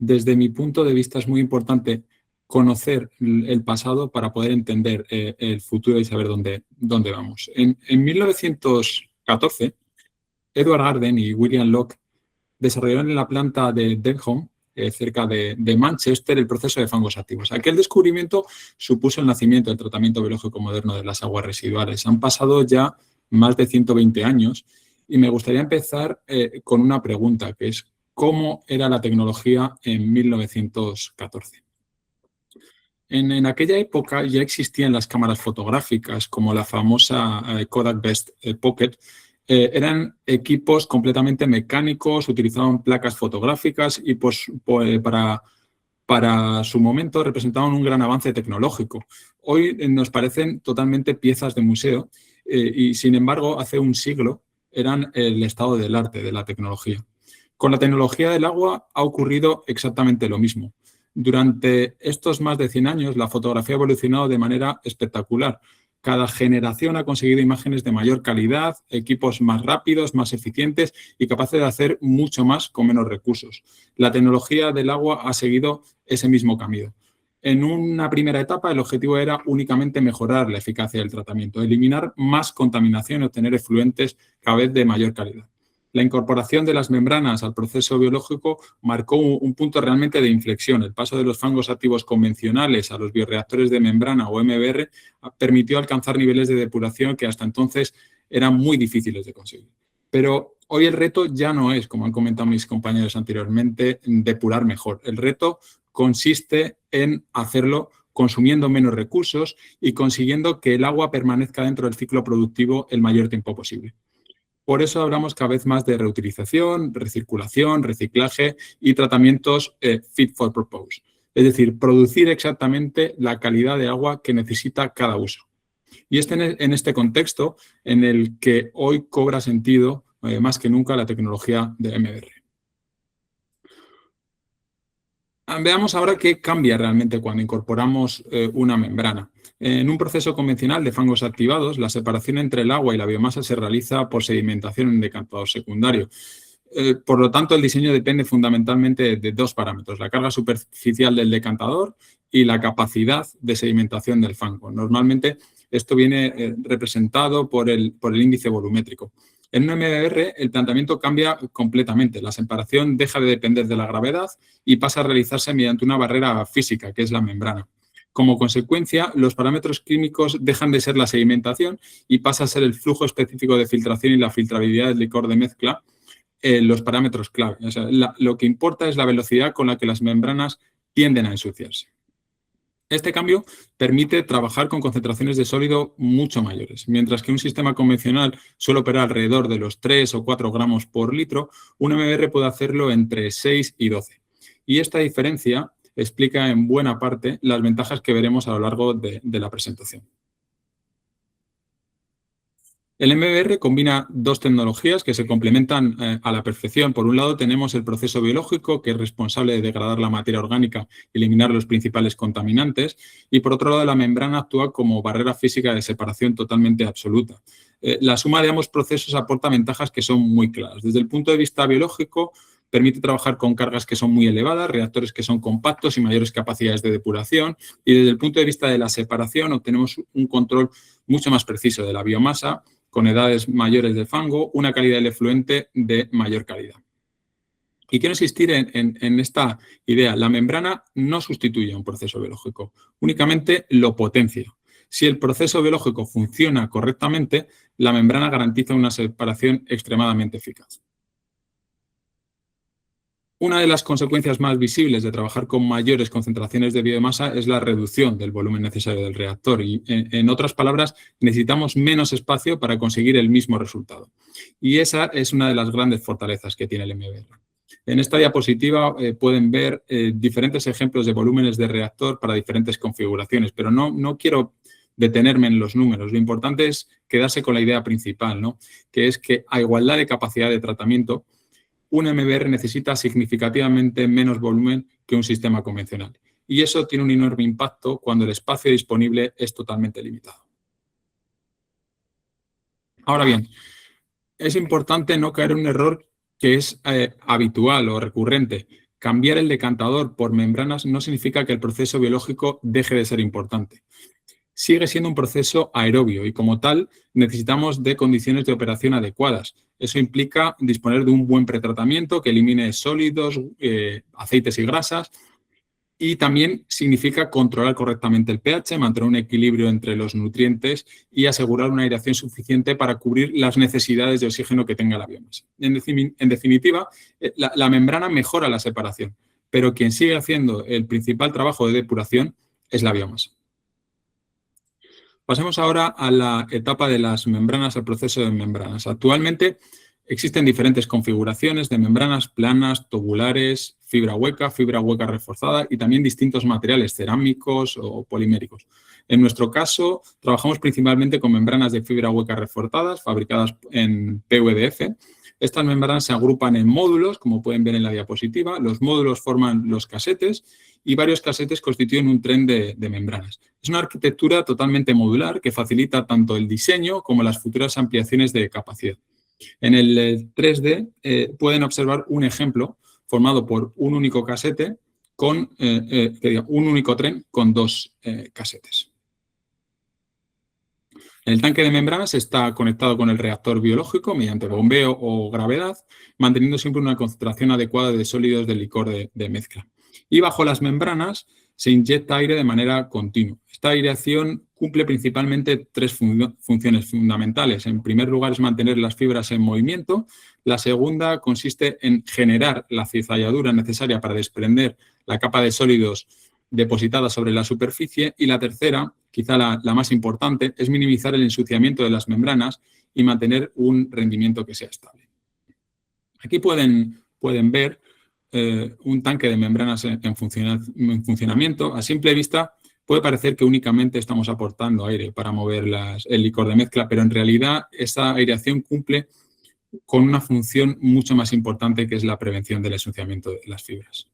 desde mi punto de vista es muy importante conocer el pasado para poder entender el futuro y saber dónde vamos. En 1914, Edward Arden y William Locke desarrollaron en la planta de Denholm, cerca de Manchester, el proceso de fangos activos. Aquel descubrimiento supuso el nacimiento del tratamiento biológico moderno de las aguas residuales. Han pasado ya más de 120 años y me gustaría empezar con una pregunta, que es ¿cómo era la tecnología en 1914? En aquella época ya existían las cámaras fotográficas, como la famosa Kodak Best Pocket. Eran equipos completamente mecánicos, utilizaban placas fotográficas y para su momento representaban un gran avance tecnológico. Hoy nos parecen totalmente piezas de museo y, sin embargo, hace un siglo eran el estado del arte, de la tecnología. Con la tecnología del agua ha ocurrido exactamente lo mismo. Durante estos más de 100 años, la fotografía ha evolucionado de manera espectacular. Cada generación ha conseguido imágenes de mayor calidad, equipos más rápidos, más eficientes y capaces de hacer mucho más con menos recursos. La tecnología del agua ha seguido ese mismo camino. En una primera etapa, el objetivo era únicamente mejorar la eficacia del tratamiento, eliminar más contaminación y obtener efluentes cada vez de mayor calidad. La incorporación de las membranas al proceso biológico marcó un punto realmente de inflexión. El paso de los fangos activos convencionales a los bioreactores de membrana o MBR permitió alcanzar niveles de depuración que hasta entonces eran muy difíciles de conseguir. Pero hoy el reto ya no es, como han comentado mis compañeros anteriormente, depurar mejor. El reto consiste en hacerlo consumiendo menos recursos y consiguiendo que el agua permanezca dentro del ciclo productivo el mayor tiempo posible. Por eso hablamos cada vez más de reutilización, recirculación, reciclaje y tratamientos fit for purpose. Es decir, producir exactamente la calidad de agua que necesita cada uso. Y en este contexto en el que hoy cobra sentido más que nunca la tecnología de MBR. Veamos ahora qué cambia realmente cuando incorporamos una membrana. En un proceso convencional de fangos activados, la separación entre el agua y la biomasa se realiza por sedimentación en decantador secundario. Por lo tanto, el diseño depende fundamentalmente de dos parámetros, la carga superficial del decantador y la capacidad de sedimentación del fango. Normalmente, esto viene representado por el índice volumétrico. En un MBR, el planteamiento cambia completamente. La separación deja de depender de la gravedad y pasa a realizarse mediante una barrera física, que es la membrana. Como consecuencia, los parámetros químicos dejan de ser la sedimentación y pasa a ser el flujo específico de filtración y la filtrabilidad del licor de mezcla, los parámetros clave. O sea, lo que importa es la velocidad con la que las membranas tienden a ensuciarse. Este cambio permite trabajar con concentraciones de sólido mucho mayores. Mientras que un sistema convencional suele operar alrededor de los 3 o 4 gramos por litro, un MBR puede hacerlo entre 6 y 12. Y esta diferencia explica en buena parte las ventajas que veremos a lo largo de la presentación. El MBR combina dos tecnologías que se complementan a la perfección. Por un lado, tenemos el proceso biológico, que es responsable de degradar la materia orgánica y eliminar los principales contaminantes. Y por otro lado, la membrana actúa como barrera física de separación totalmente absoluta. La suma de ambos procesos aporta ventajas que son muy claras. Desde el punto de vista biológico, permite trabajar con cargas que son muy elevadas, reactores que son compactos y mayores capacidades de depuración. Y desde el punto de vista de la separación, obtenemos un control mucho más preciso de la biomasa, con edades mayores de fango, una calidad del efluente de mayor calidad. Y quiero insistir en esta idea. La membrana no sustituye un proceso biológico, únicamente lo potencia. Si el proceso biológico funciona correctamente, la membrana garantiza una separación extremadamente eficaz. Una de las consecuencias más visibles de trabajar con mayores concentraciones de biomasa es la reducción del volumen necesario del reactor y, en otras palabras, necesitamos menos espacio para conseguir el mismo resultado. Y esa es una de las grandes fortalezas que tiene el MBR. En esta diapositiva pueden ver diferentes ejemplos de volúmenes de reactor para diferentes configuraciones, pero no quiero detenerme en los números. Lo importante es quedarse con la idea principal, ¿no? Que es que a igualdad de capacidad de tratamiento, un MBR necesita significativamente menos volumen que un sistema convencional. Y eso tiene un enorme impacto cuando el espacio disponible es totalmente limitado. Ahora bien, es importante no caer en un error que es habitual o recurrente. Cambiar el decantador por membranas no significa que el proceso biológico deje de ser importante. Sigue siendo un proceso aerobio y, como tal, necesitamos de condiciones de operación adecuadas. Eso implica disponer de un buen pretratamiento que elimine sólidos, aceites y grasas, y también significa controlar correctamente el pH, mantener un equilibrio entre los nutrientes y asegurar una aireación suficiente para cubrir las necesidades de oxígeno que tenga la biomasa. En definitiva, la membrana mejora la separación, pero quien sigue haciendo el principal trabajo de depuración es la biomasa. Pasemos ahora a la etapa de las membranas, al proceso de membranas. Actualmente existen diferentes configuraciones de membranas planas, tubulares, fibra hueca reforzada y también distintos materiales cerámicos o poliméricos. En nuestro caso, trabajamos principalmente con membranas de fibra hueca reforzadas fabricadas en PVDF. Estas membranas se agrupan en módulos, como pueden ver en la diapositiva. Los módulos forman los casetes y varios casetes constituyen un tren de membranas. Es una arquitectura totalmente modular que facilita tanto el diseño como las futuras ampliaciones de capacidad. En el 3D pueden observar un ejemplo formado por un único casete con un único tren con dos casetes. El tanque de membranas está conectado con el reactor biológico mediante bombeo o gravedad, manteniendo siempre una concentración adecuada de sólidos del licor de mezcla. Y bajo las membranas se inyecta aire de manera continua. Esta aireación cumple principalmente tres funciones fundamentales. En primer lugar, es mantener las fibras en movimiento. La segunda consiste en generar la cizalladura necesaria para desprender la capa de sólidos depositada sobre la superficie. Y la tercera, quizá la más importante, es minimizar el ensuciamiento de las membranas y mantener un rendimiento que sea estable. Aquí pueden ver un tanque de membranas en funcionamiento. A simple vista puede parecer que únicamente estamos aportando aire para mover el licor de mezcla, pero en realidad esa aireación cumple con una función mucho más importante, que es la prevención del ensuciamiento de las fibras.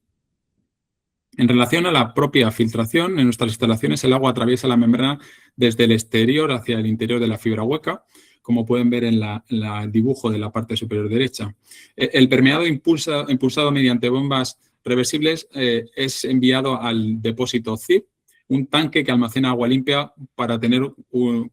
En relación a la propia filtración, en nuestras instalaciones el agua atraviesa la membrana desde el exterior hacia el interior de la fibra hueca, como pueden ver en el dibujo de la parte superior derecha. El permeado impulsado mediante bombas reversibles es enviado al depósito CIP, un tanque que almacena agua limpia para tener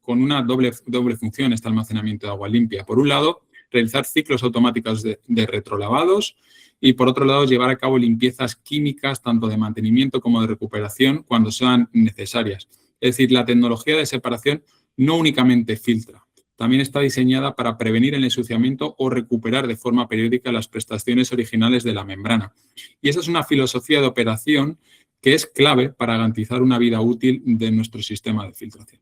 con una doble función este almacenamiento de agua limpia. Por un lado, realizar ciclos automáticos de retrolavados y, por otro lado, llevar a cabo limpiezas químicas tanto de mantenimiento como de recuperación cuando sean necesarias. Es decir, la tecnología de separación no únicamente filtra, también está diseñada para prevenir el ensuciamiento o recuperar de forma periódica las prestaciones originales de la membrana. Y esa es una filosofía de operación que es clave para garantizar una vida útil de nuestro sistema de filtración.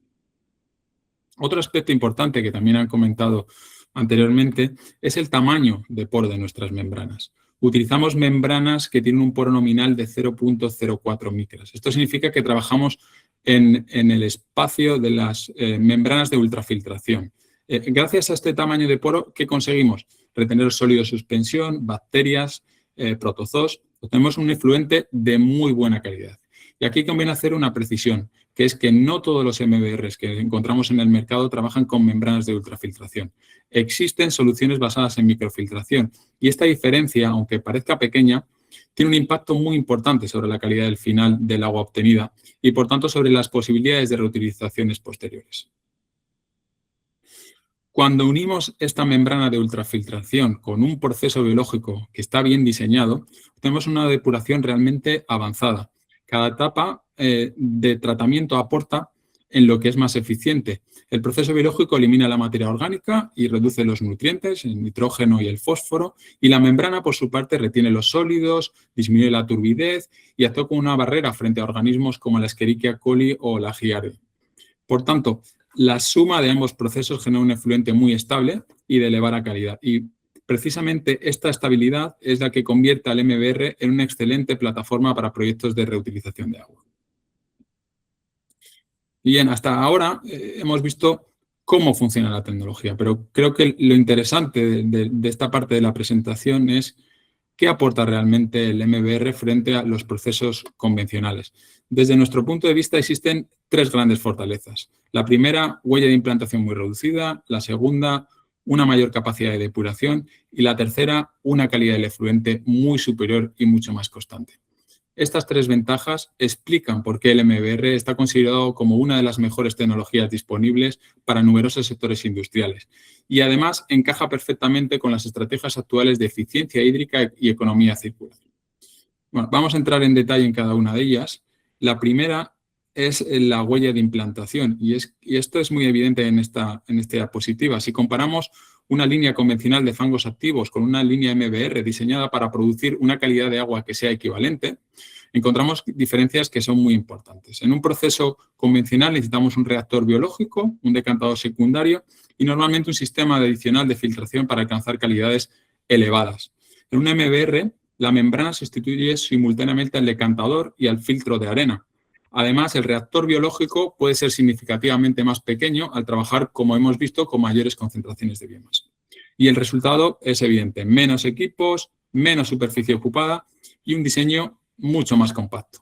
Otro aspecto importante que también han comentado anteriormente es el tamaño de poro de nuestras membranas. Utilizamos membranas que tienen un poro nominal de 0.04 micras. Esto significa que trabajamos en el espacio de las membranas de ultrafiltración. Gracias a este tamaño de poro, ¿qué conseguimos? Retener sólidos de suspensión, bacterias, protozoos. Obtenemos un efluente de muy buena calidad. Y aquí conviene hacer una precisión, que es que no todos los MBRs que encontramos en el mercado trabajan con membranas de ultrafiltración. Existen soluciones basadas en microfiltración y esta diferencia, aunque parezca pequeña, tiene un impacto muy importante sobre la calidad del final del agua obtenida y, por tanto, sobre las posibilidades de reutilizaciones posteriores. Cuando unimos esta membrana de ultrafiltración con un proceso biológico que está bien diseñado, tenemos una depuración realmente avanzada. Cada etapa de tratamiento aporta en lo que es más eficiente. El proceso biológico elimina la materia orgánica y reduce los nutrientes, el nitrógeno y el fósforo, y la membrana, por su parte, retiene los sólidos, disminuye la turbidez y actúa como una barrera frente a organismos como la Escherichia coli o la Giardia. Por tanto, la suma de ambos procesos genera un efluente muy estable y de elevada calidad. Y precisamente esta estabilidad es la que convierte al MBR en una excelente plataforma para proyectos de reutilización de agua. Bien, hasta ahora hemos visto cómo funciona la tecnología, pero creo que lo interesante de esta parte de la presentación es qué aporta realmente el MBR frente a los procesos convencionales. Desde nuestro punto de vista existen tres grandes fortalezas. La primera, huella de implantación muy reducida. La segunda, una mayor capacidad de depuración. Y la tercera, una calidad del efluente muy superior y mucho más constante. Estas tres ventajas explican por qué el MBR está considerado como una de las mejores tecnologías disponibles para numerosos sectores industriales y además encaja perfectamente con las estrategias actuales de eficiencia hídrica y economía circular. Bueno, vamos a entrar en detalle en cada una de ellas. La primera es la huella de implantación y esto es muy evidente en esta diapositiva. Si comparamos una línea convencional de fangos activos con una línea MBR diseñada para producir una calidad de agua que sea equivalente, encontramos diferencias que son muy importantes. En un proceso convencional necesitamos un reactor biológico, un decantador secundario y normalmente un sistema adicional de filtración para alcanzar calidades elevadas. En un MBR, la membrana sustituye simultáneamente al decantador y al filtro de arena. Además, el reactor biológico puede ser significativamente más pequeño al trabajar, como hemos visto, con mayores concentraciones de biomasa. Y el resultado es evidente: menos equipos, menos superficie ocupada y un diseño mucho más compacto.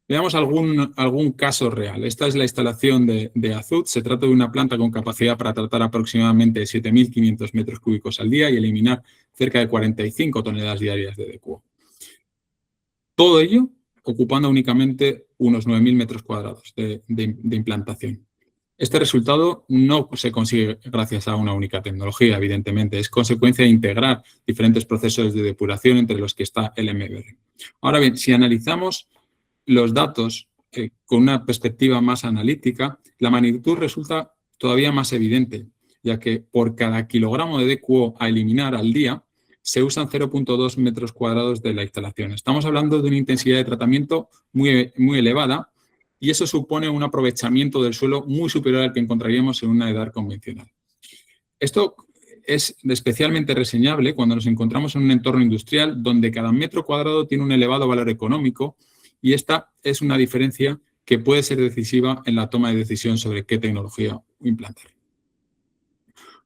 Veamos algún caso real. Esta es la instalación de Azud. Se trata de una planta con capacidad para tratar aproximadamente 7.500 metros cúbicos al día y eliminar cerca de 45 toneladas diarias de DQO. Todo ello ocupando únicamente unos 9.000 metros cuadrados de implantación. Este resultado no se consigue gracias a una única tecnología, evidentemente. Es consecuencia de integrar diferentes procesos de depuración entre los que está el MBR. Ahora bien, si analizamos los datos con una perspectiva más analítica, la magnitud resulta todavía más evidente, ya que por cada kilogramo de DQO a eliminar al día se usan 0,2 metros cuadrados de la instalación. Estamos hablando de una intensidad de tratamiento muy elevada y eso supone un aprovechamiento del suelo muy superior al que encontraríamos en una EDAR convencional. Esto es especialmente reseñable cuando nos encontramos en un entorno industrial donde cada metro cuadrado tiene un elevado valor económico y esta es una diferencia que puede ser decisiva en la toma de decisión sobre qué tecnología implantar.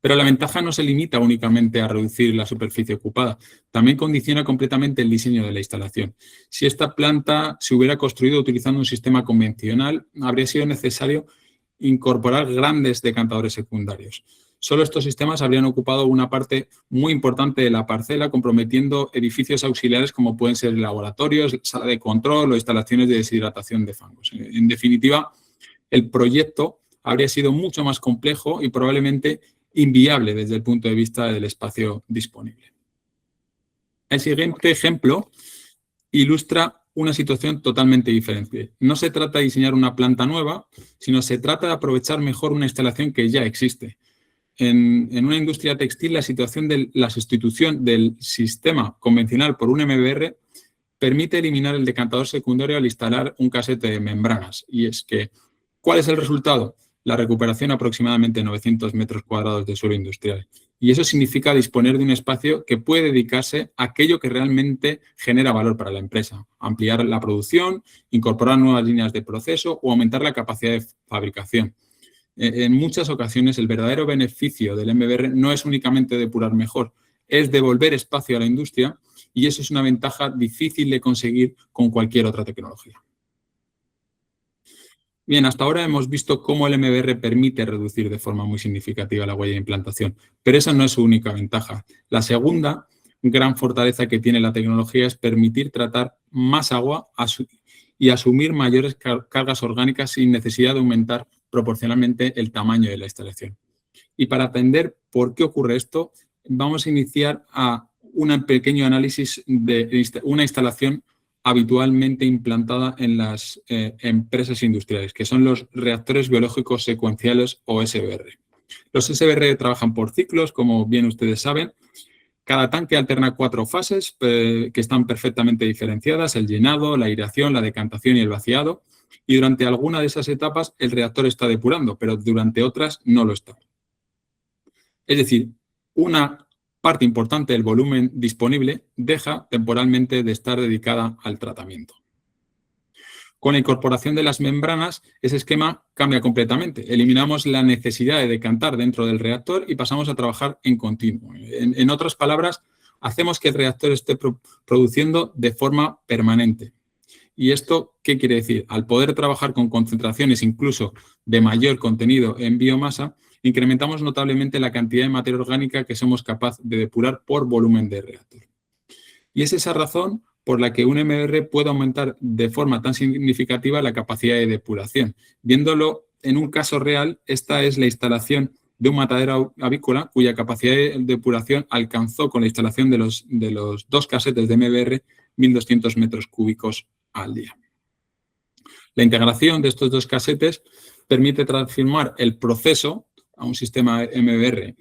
Pero la ventaja no se limita únicamente a reducir la superficie ocupada, también condiciona completamente el diseño de la instalación. Si esta planta se hubiera construido utilizando un sistema convencional, habría sido necesario incorporar grandes decantadores secundarios. Solo estos sistemas habrían ocupado una parte muy importante de la parcela, comprometiendo edificios auxiliares como pueden ser laboratorios, sala de control o instalaciones de deshidratación de fangos. En definitiva, el proyecto habría sido mucho más complejo y probablemente inviable desde el punto de vista del espacio disponible. El siguiente ejemplo ilustra una situación totalmente diferente. No se trata de diseñar una planta nueva, sino se trata de aprovechar mejor una instalación que ya existe. En una industria textil, la situación de la sustitución del sistema convencional por un MBR permite eliminar el decantador secundario al instalar un casete de membranas. Y es que, ¿cuál es el resultado? La recuperación aproximadamente 900 metros cuadrados de suelo industrial. Y eso significa disponer de un espacio que puede dedicarse a aquello que realmente genera valor para la empresa. Ampliar la producción, incorporar nuevas líneas de proceso o aumentar la capacidad de fabricación. En muchas ocasiones el verdadero beneficio del MBR no es únicamente depurar mejor, es devolver espacio a la industria y eso es una ventaja difícil de conseguir con cualquier otra tecnología. Bien, hasta ahora hemos visto cómo el MBR permite reducir de forma muy significativa la huella de implantación, pero esa no es su única ventaja. La segunda gran fortaleza que tiene la tecnología es permitir tratar más agua y asumir mayores cargas orgánicas sin necesidad de aumentar proporcionalmente el tamaño de la instalación. Y para entender por qué ocurre esto, vamos a iniciar a un pequeño análisis de una instalación habitualmente implantada en las empresas industriales, que son los reactores biológicos secuenciales o SBR. Los SBR trabajan por ciclos, como bien ustedes saben. Cada tanque alterna 4 fases que están perfectamente diferenciadas: el llenado, la aireación, la decantación y el vaciado. Y durante alguna de esas etapas el reactor está depurando, pero durante otras no lo está. Es decir, una parte importante del volumen disponible deja temporalmente de estar dedicada al tratamiento. Con la incorporación de las membranas, ese esquema cambia completamente. Eliminamos la necesidad de decantar dentro del reactor y pasamos a trabajar en continuo. En otras palabras, hacemos que el reactor esté produciendo de forma permanente. ¿Y esto qué quiere decir? Al poder trabajar con concentraciones incluso de mayor contenido en biomasa, incrementamos notablemente la cantidad de materia orgánica que somos capaces de depurar por volumen de reactor. Y es esa razón por la que un MBR puede aumentar de forma tan significativa la capacidad de depuración. Viéndolo en un caso real, esta es la instalación de un matadero avícola cuya capacidad de depuración alcanzó con la instalación de los 2 casetes de MBR 1.200 metros cúbicos al día. La integración de estos 2 casetes permite transformar el proceso a un sistema MBR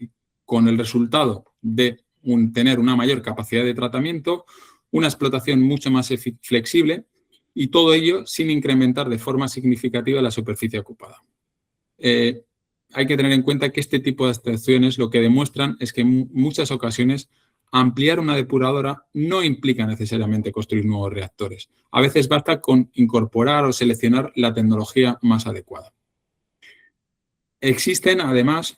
con el resultado de tener una mayor capacidad de tratamiento, una explotación mucho más flexible y todo ello sin incrementar de forma significativa la superficie ocupada. Hay que tener en cuenta que este tipo de abstracciones lo que demuestran es que en muchas ocasiones ampliar una depuradora no implica necesariamente construir nuevos reactores. A veces basta con incorporar o seleccionar la tecnología más adecuada. Existen, además,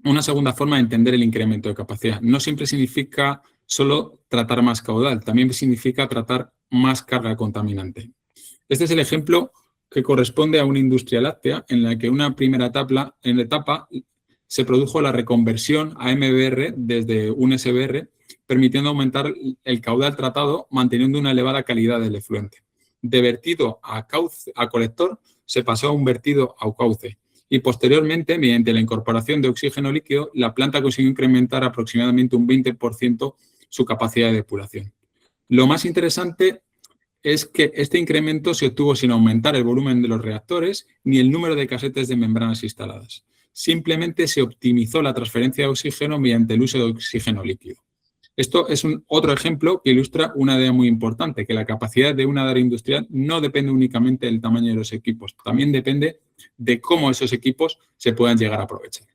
una segunda forma de entender el incremento de capacidad. No siempre significa solo tratar más caudal, también significa tratar más carga contaminante. Este es el ejemplo que corresponde a una industria láctea en la que en una primera etapa se produjo la reconversión a MBR desde un SBR, permitiendo aumentar el caudal tratado manteniendo una elevada calidad del efluente. De vertido a colector se pasó a un vertido a cauce y posteriormente, mediante la incorporación de oxígeno líquido, la planta consiguió incrementar aproximadamente un 20% su capacidad de depuración. Lo más interesante es que este incremento se obtuvo sin aumentar el volumen de los reactores ni el número de casetes de membranas instaladas. Simplemente se optimizó la transferencia de oxígeno mediante el uso de oxígeno líquido. Esto es otro ejemplo que ilustra una idea muy importante, que la capacidad de una área industrial no depende únicamente del tamaño de los equipos, también depende de cómo esos equipos se puedan llegar a aprovechar.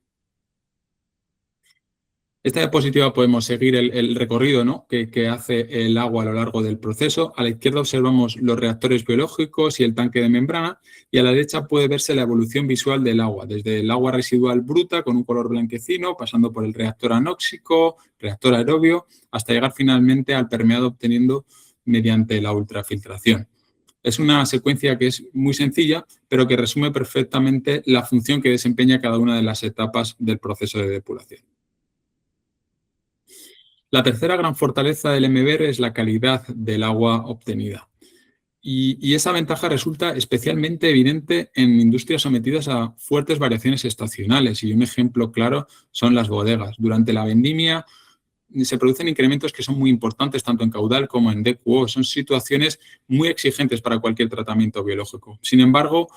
Esta diapositiva podemos seguir el recorrido, ¿no?, que hace el agua a lo largo del proceso. A la izquierda observamos los reactores biológicos y el tanque de membrana y a la derecha puede verse la evolución visual del agua, desde el agua residual bruta con un color blanquecino, pasando por el reactor anóxico, reactor aerobio, hasta llegar finalmente al permeado obteniendo mediante la ultrafiltración. Es una secuencia que es muy sencilla, pero que resume perfectamente la función que desempeña cada una de las etapas del proceso de depuración. La tercera gran fortaleza del MBR es la calidad del agua obtenida. Y esa ventaja resulta especialmente evidente en industrias sometidas a fuertes variaciones estacionales. Y un ejemplo claro son las bodegas. Durante la vendimia se producen incrementos que son muy importantes tanto en caudal como en DQO. Son situaciones muy exigentes para cualquier tratamiento biológico. Sin embargo,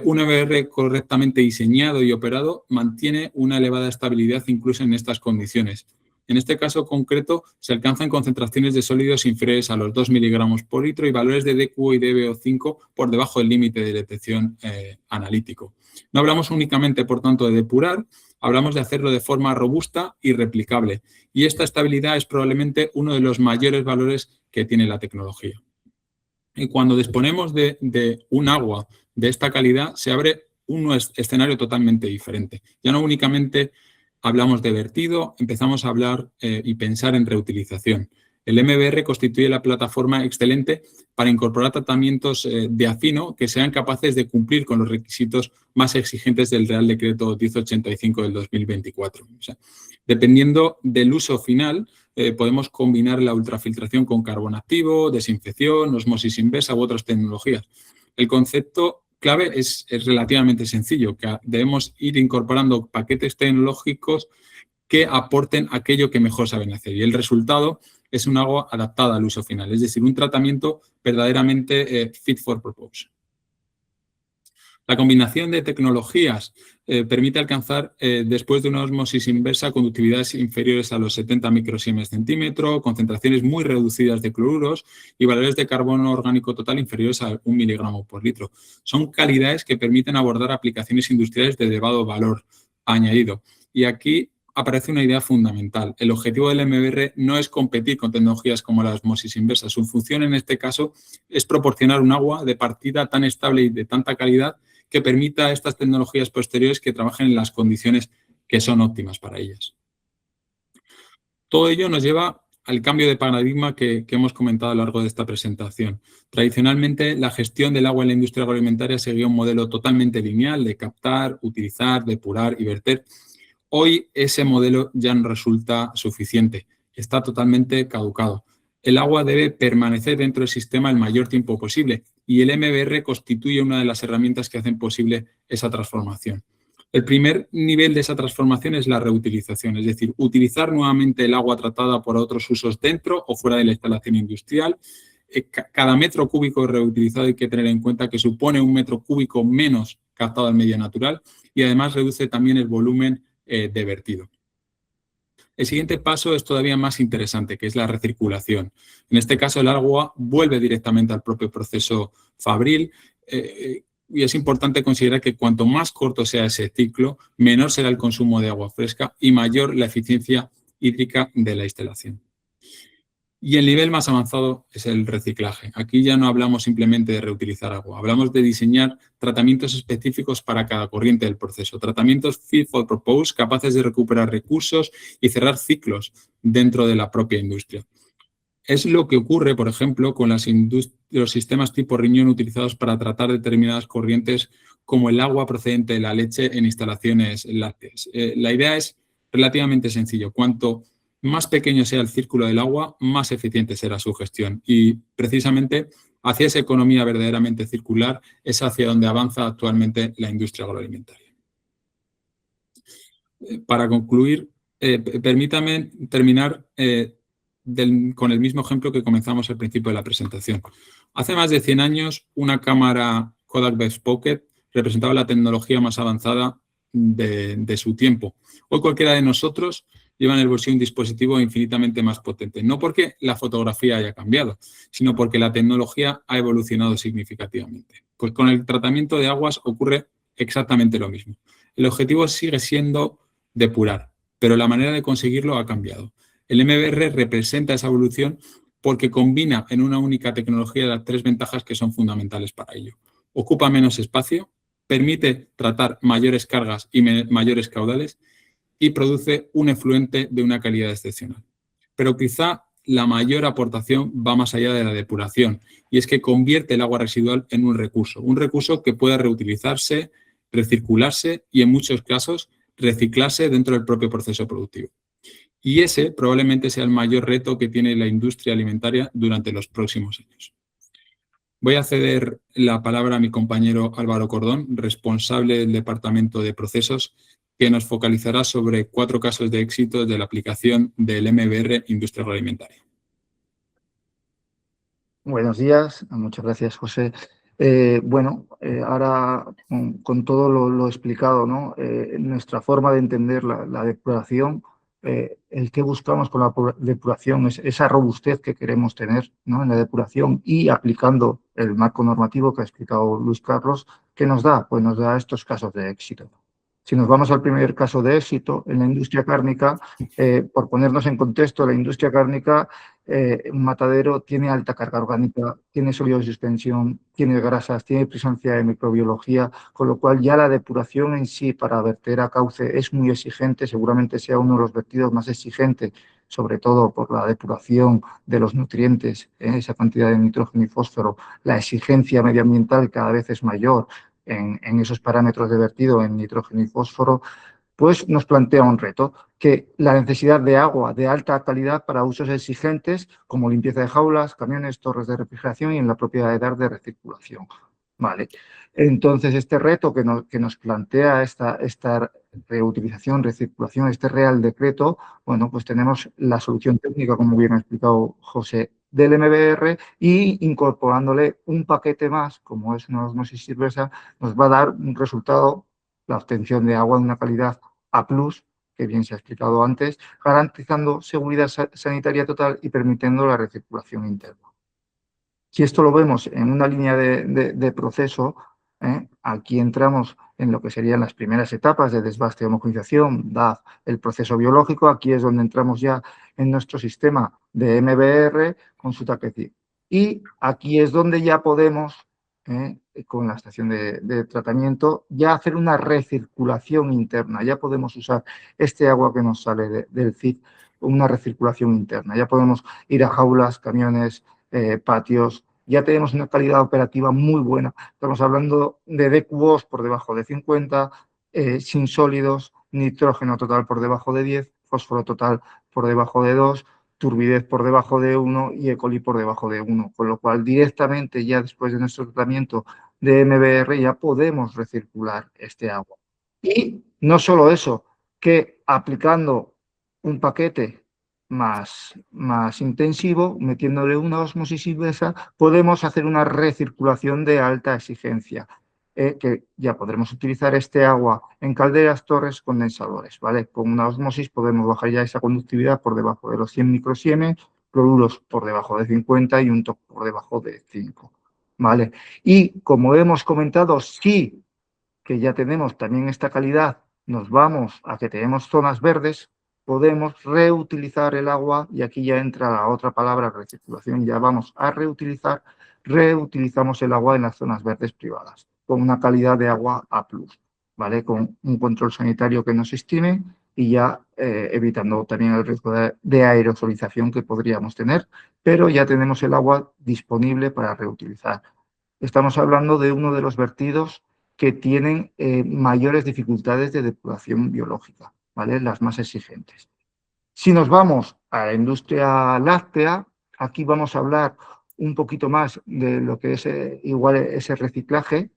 un MBR correctamente diseñado y operado mantiene una elevada estabilidad incluso en estas condiciones. En este caso concreto, se alcanzan concentraciones de sólidos inferiores a los 2 miligramos por litro y valores de DQO y DBO5 por debajo del límite de detección analítico. No hablamos únicamente, por tanto, de depurar, hablamos de hacerlo de forma robusta y replicable. Y esta estabilidad es probablemente uno de los mayores valores que tiene la tecnología. Y cuando disponemos de un agua de esta calidad, se abre un escenario totalmente diferente. Ya no únicamente hablamos de vertido, empezamos a hablar y pensar en reutilización. El MBR constituye la plataforma excelente para incorporar tratamientos de afino que sean capaces de cumplir con los requisitos más exigentes del Real Decreto 1085 del 2024. O sea, dependiendo del uso final, podemos combinar la ultrafiltración con carbón activo, desinfección, osmosis inversa u otras tecnologías. El concepto clave es relativamente sencillo, que debemos ir incorporando paquetes tecnológicos que aporten aquello que mejor saben hacer. Y el resultado es un agua adaptada al uso final, es decir, un tratamiento verdaderamente fit for purpose. La combinación de tecnologías permite alcanzar, después de una osmosis inversa, conductividades inferiores a los 70 microsiemens centímetro, concentraciones muy reducidas de cloruros y valores de carbono orgánico total inferiores a 1 miligramo por litro. Son calidades que permiten abordar aplicaciones industriales de elevado valor añadido. Y aquí aparece una idea fundamental. El objetivo del MBR no es competir con tecnologías como la osmosis inversa. Su función en este caso es proporcionar un agua de partida tan estable y de tanta calidad que permita a estas tecnologías posteriores que trabajen en las condiciones que son óptimas para ellas. Todo ello nos lleva al cambio de paradigma que hemos comentado a lo largo de esta presentación. Tradicionalmente, la gestión del agua en la industria agroalimentaria seguía un modelo totalmente lineal de captar, utilizar, depurar y verter. Hoy ese modelo ya no resulta suficiente, está totalmente caducado. El agua debe permanecer dentro del sistema el mayor tiempo posible y el MBR constituye una de las herramientas que hacen posible esa transformación. El primer nivel de esa transformación es la reutilización, es decir, utilizar nuevamente el agua tratada por otros usos dentro o fuera de la instalación industrial. Cada metro cúbico reutilizado hay que tener en cuenta que supone un metro cúbico menos captado al medio natural y además reduce también el volumen de vertido. El siguiente paso es todavía más interesante, que es la recirculación. En este caso, el agua vuelve directamente al propio proceso fabril y es importante considerar que cuanto más corto sea ese ciclo, menor será el consumo de agua fresca y mayor la eficiencia hídrica de la instalación. Y el nivel más avanzado es el reciclaje. Aquí ya no hablamos simplemente de reutilizar agua, hablamos de diseñar tratamientos específicos para cada corriente del proceso, tratamientos fit for purpose capaces de recuperar recursos y cerrar ciclos dentro de la propia industria. Es lo que ocurre, por ejemplo, con los sistemas tipo riñón utilizados para tratar determinadas corrientes como el agua procedente de la leche en instalaciones lácteas. La idea es relativamente sencillo. Cuanto más pequeño sea el círculo del agua, más eficiente será su gestión. Y precisamente hacia esa economía verdaderamente circular es hacia donde avanza actualmente la industria agroalimentaria. Para concluir, permítame terminar con el mismo ejemplo que comenzamos al principio de la presentación. Hace más de 100 años, una cámara Kodak Best Pocket representaba la tecnología más avanzada de su tiempo. Hoy cualquiera de nosotros lleva en el bolsillo un dispositivo infinitamente más potente, no porque la fotografía haya cambiado, sino porque la tecnología ha evolucionado significativamente. Pues con el tratamiento de aguas ocurre exactamente lo mismo. El objetivo sigue siendo depurar, pero la manera de conseguirlo ha cambiado. El MBR representa esa evolución porque combina en una única tecnología las 3 ventajas que son fundamentales para ello. Ocupa menos espacio, permite tratar mayores cargas y mayores caudales y produce un efluente de una calidad excepcional. Pero quizá la mayor aportación va más allá de la depuración y es que convierte el agua residual en un recurso que puede reutilizarse, recircularse y en muchos casos reciclarse dentro del propio proceso productivo. Y ese probablemente sea el mayor reto que tiene la industria alimentaria durante los próximos años. Voy a ceder la palabra a mi compañero Álvaro Cordón, responsable del Departamento de Procesos, que nos focalizará sobre 4 casos de éxito de la aplicación del MBR Industria Agroalimentaria. Buenos días, muchas gracias, José. Ahora con todo lo explicado, ¿no? Nuestra forma de entender la depuración, el que buscamos con la depuración es esa robustez que queremos tener, ¿no? En la depuración y aplicando el marco normativo que ha explicado Luis Carlos, ¿qué nos da? Pues nos da estos casos de éxito. Si nos vamos al primer caso de éxito, en la industria cárnica, por ponernos en contexto, la industria cárnica, un matadero tiene alta carga orgánica, tiene sólidos de suspensión, tiene grasas, tiene presencia de microbiología, con lo cual ya la depuración en sí para verter a cauce es muy exigente, seguramente sea uno de los vertidos más exigentes, sobre todo por la depuración de los nutrientes, esa cantidad de nitrógeno y fósforo, la exigencia medioambiental cada vez es mayor en esos parámetros de vertido en nitrógeno y fósforo, pues nos plantea un reto, que la necesidad de agua de alta calidad para usos exigentes como limpieza de jaulas, camiones, torres de refrigeración y en la propia edad de recirculación. Vale. Entonces, este reto que nos plantea esta reutilización, recirculación, este Real Decreto, bueno, pues tenemos la solución técnica, como bien ha explicado José, del MBR y incorporándole un paquete más, como es una osmosis inversa, nos va a dar un resultado, la obtención de agua de una calidad A+, que bien se ha explicado antes, garantizando seguridad sanitaria total y permitiendo la recirculación interna. Si esto lo vemos en una línea de proceso, aquí entramos en lo que serían las primeras etapas de desbaste y homogenización, DAF, el proceso biológico. Aquí es donde entramos ya en nuestro sistema de MBR con su taquecito. Y aquí es donde ya podemos, con la estación de tratamiento, ya hacer una recirculación interna. Ya podemos usar este agua que nos sale del CIF, una recirculación interna. Ya podemos ir a jaulas, camiones, patios. Ya tenemos una calidad operativa muy buena. Estamos hablando de DQOs por debajo de 50, sin sólidos, nitrógeno total por debajo de 10, fósforo total por debajo de 2, turbidez por debajo de 1 y E. coli por debajo de 1. Con lo cual, directamente ya después de nuestro tratamiento de MBR ya podemos recircular este agua. Y no solo eso, que aplicando un paquete más intensivo, metiéndole una osmosis inversa, podemos hacer una recirculación de alta exigencia. que ya podremos utilizar este agua en calderas, torres, condensadores, ¿vale? Con una osmosis podemos bajar ya esa conductividad por debajo de los 100 microsiemens, cloruros por debajo de 50 y un TOC por debajo de 5, ¿vale? Y como hemos comentado, sí que ya tenemos también esta calidad, nos vamos a que tenemos zonas verdes, podemos reutilizar el agua, y aquí ya entra la otra palabra, recirculación, ya vamos a reutilizamos el agua en las zonas verdes privadas, con una calidad de agua A+, ¿vale? Con un control sanitario que nos estime y ya evitando también el riesgo de aerosolización que podríamos tener, pero ya tenemos el agua disponible para reutilizar. Estamos hablando de uno de los vertidos que tienen mayores dificultades de depuración biológica, ¿vale? Las más exigentes. Si nos vamos a la industria láctea, aquí vamos a hablar un poquito más de lo que es igual ese reciclaje.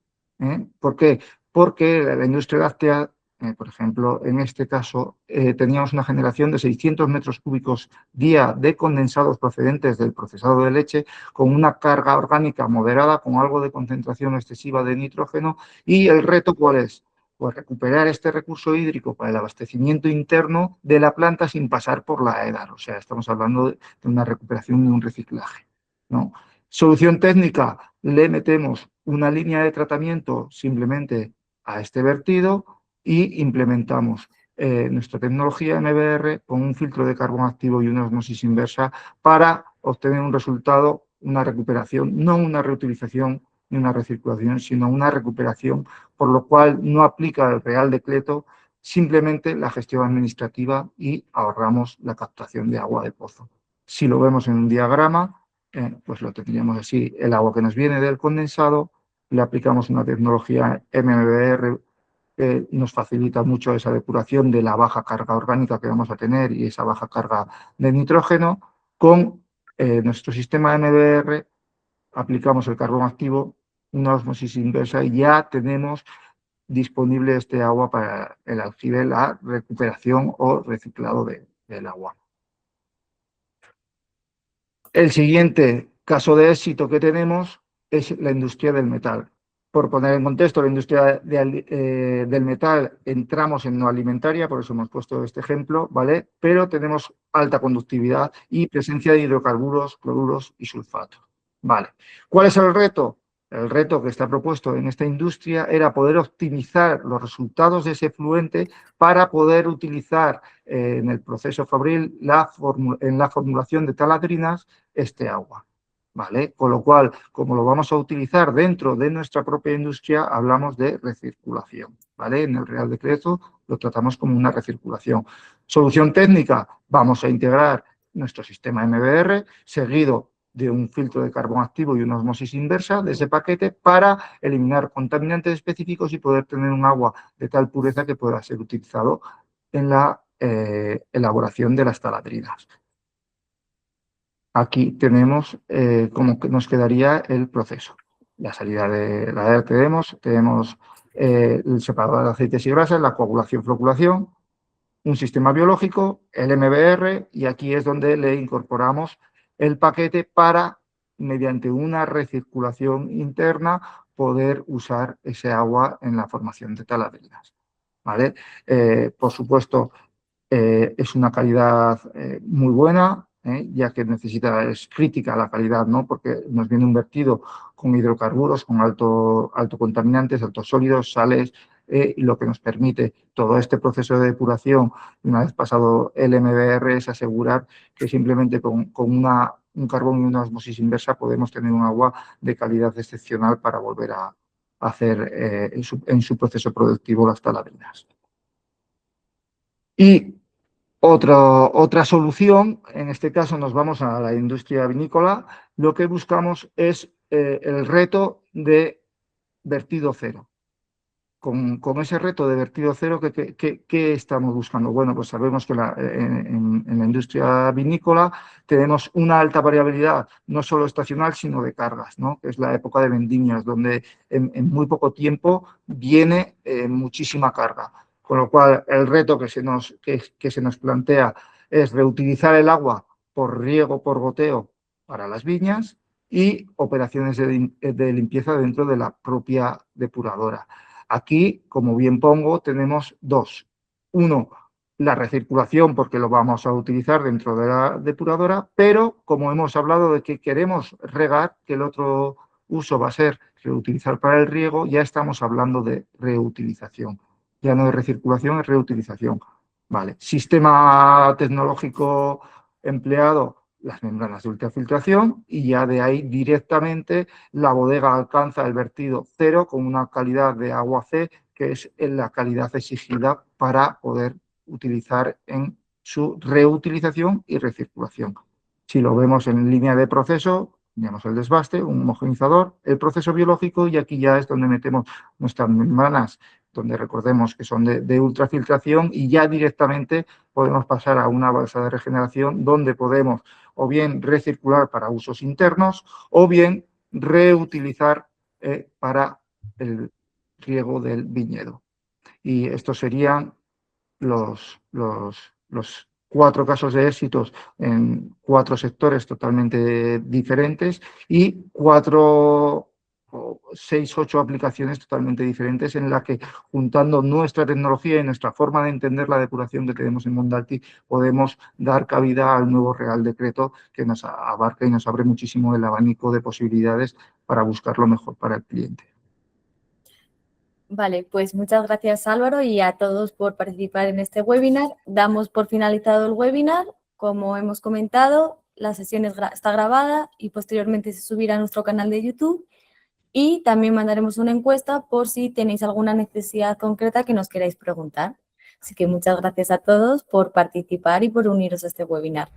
¿Por qué? Porque la industria láctea, por ejemplo, en este caso, teníamos una generación de 600 metros cúbicos día de condensados procedentes del procesado de leche, con una carga orgánica moderada, con algo de concentración excesiva de nitrógeno. ¿Y el reto cuál es? Pues recuperar este recurso hídrico para el abastecimiento interno de la planta sin pasar por la EDAR. O sea, estamos hablando de una recuperación y un reciclaje, ¿no? Solución técnica, le metemos una línea de tratamiento simplemente a este vertido y implementamos nuestra tecnología MBR con un filtro de carbón activo y una osmosis inversa para obtener un resultado, una recuperación, no una reutilización ni una recirculación, sino una recuperación, por lo cual no aplica el Real Decreto, simplemente la gestión administrativa y ahorramos la captación de agua de pozo. Si lo vemos en un diagrama, pues lo tendríamos así, el agua que nos viene del condensado, le aplicamos una tecnología MBR que nos facilita mucho esa depuración de la baja carga orgánica que vamos a tener y esa baja carga de nitrógeno. Con nuestro sistema MBR aplicamos el carbón activo, una osmosis inversa, y ya tenemos disponible este agua para el aljibe, la recuperación o reciclado del agua. El siguiente caso de éxito que tenemos es la industria del metal. Por poner en contexto, la industria del metal, entramos en no alimentaria, por eso hemos puesto este ejemplo, ¿vale? Pero tenemos alta conductividad y presencia de hidrocarburos, cloruros y sulfatos, ¿vale? ¿Cuál es el reto? El reto que está propuesto en esta industria era poder optimizar los resultados de ese fluente para poder utilizar en el proceso fabril, en la formulación de taladrinas, este agua, ¿vale? Con lo cual, como lo vamos a utilizar dentro de nuestra propia industria, hablamos de recirculación, ¿vale? En el Real Decreto lo tratamos como una recirculación. Solución técnica, vamos a integrar nuestro sistema MBR seguido de un filtro de carbón activo y una osmosis inversa de ese paquete para eliminar contaminantes específicos y poder tener un agua de tal pureza que pueda ser utilizado en la elaboración de las taladrinas. Aquí tenemos cómo nos quedaría el proceso. La salida de la ER tenemos el separador de aceites y grasas, la coagulación, floculación, un sistema biológico, el MBR, y aquí es donde le incorporamos el paquete para, mediante una recirculación interna, poder usar ese agua en la formación de taladrinas, ¿vale? Por supuesto, es una calidad muy buena, ya que es crítica la calidad, ¿no? Porque nos viene un vertido con hidrocarburos, con alto contaminantes, altos sólidos, sales, y lo que nos permite todo este proceso de depuración, una vez pasado el MBR, es asegurar que simplemente con un carbón y una osmosis inversa podemos tener un agua de calidad excepcional para volver a hacer en su proceso productivo las taladrinas. Y otra solución, en este caso nos vamos a la industria vinícola, lo que buscamos es el reto de vertido cero. Con ese reto de vertido cero, ¿qué estamos buscando? Bueno, pues sabemos que en la industria vinícola tenemos una alta variabilidad, no solo estacional, sino de cargas, ¿no? Que es la época de vendimias, donde en muy poco tiempo viene muchísima carga. Con lo cual, el reto que se nos plantea es reutilizar el agua por riego, por goteo para las viñas y operaciones de limpieza dentro de la propia depuradora. Aquí, como bien pongo, tenemos dos. Uno, la recirculación, porque lo vamos a utilizar dentro de la depuradora, pero como hemos hablado de que queremos regar, que el otro uso va a ser reutilizar para el riego, ya estamos hablando de reutilización. Ya no es recirculación, es reutilización. Vale. Sistema tecnológico empleado, las membranas de ultrafiltración, y ya de ahí directamente la bodega alcanza el vertido cero con una calidad de agua C, que es la calidad exigida para poder utilizar en su reutilización y recirculación. Si lo vemos en línea de proceso, tenemos el desbaste, un homogenizador, el proceso biológico, y aquí ya es donde metemos nuestras membranas, donde recordemos que son de ultrafiltración, y ya directamente podemos pasar a una balsa de regeneración donde podemos o bien recircular para usos internos o bien reutilizar para el riego del viñedo. Y estos serían los 4 casos de éxitos en 4 sectores totalmente diferentes y 6, 8 aplicaciones totalmente diferentes en las que, juntando nuestra tecnología y nuestra forma de entender la depuración que tenemos en Mondalti, podemos dar cabida al nuevo Real Decreto, que nos abarca y nos abre muchísimo el abanico de posibilidades para buscar lo mejor para el cliente. Vale, pues muchas gracias Álvaro y a todos por participar en este webinar. Damos por finalizado el webinar. Como hemos comentado, la sesión está grabada y posteriormente se subirá a nuestro canal de YouTube, y también mandaremos una encuesta por si tenéis alguna necesidad concreta que nos queráis preguntar. Así que muchas gracias a todos por participar y por uniros a este webinar.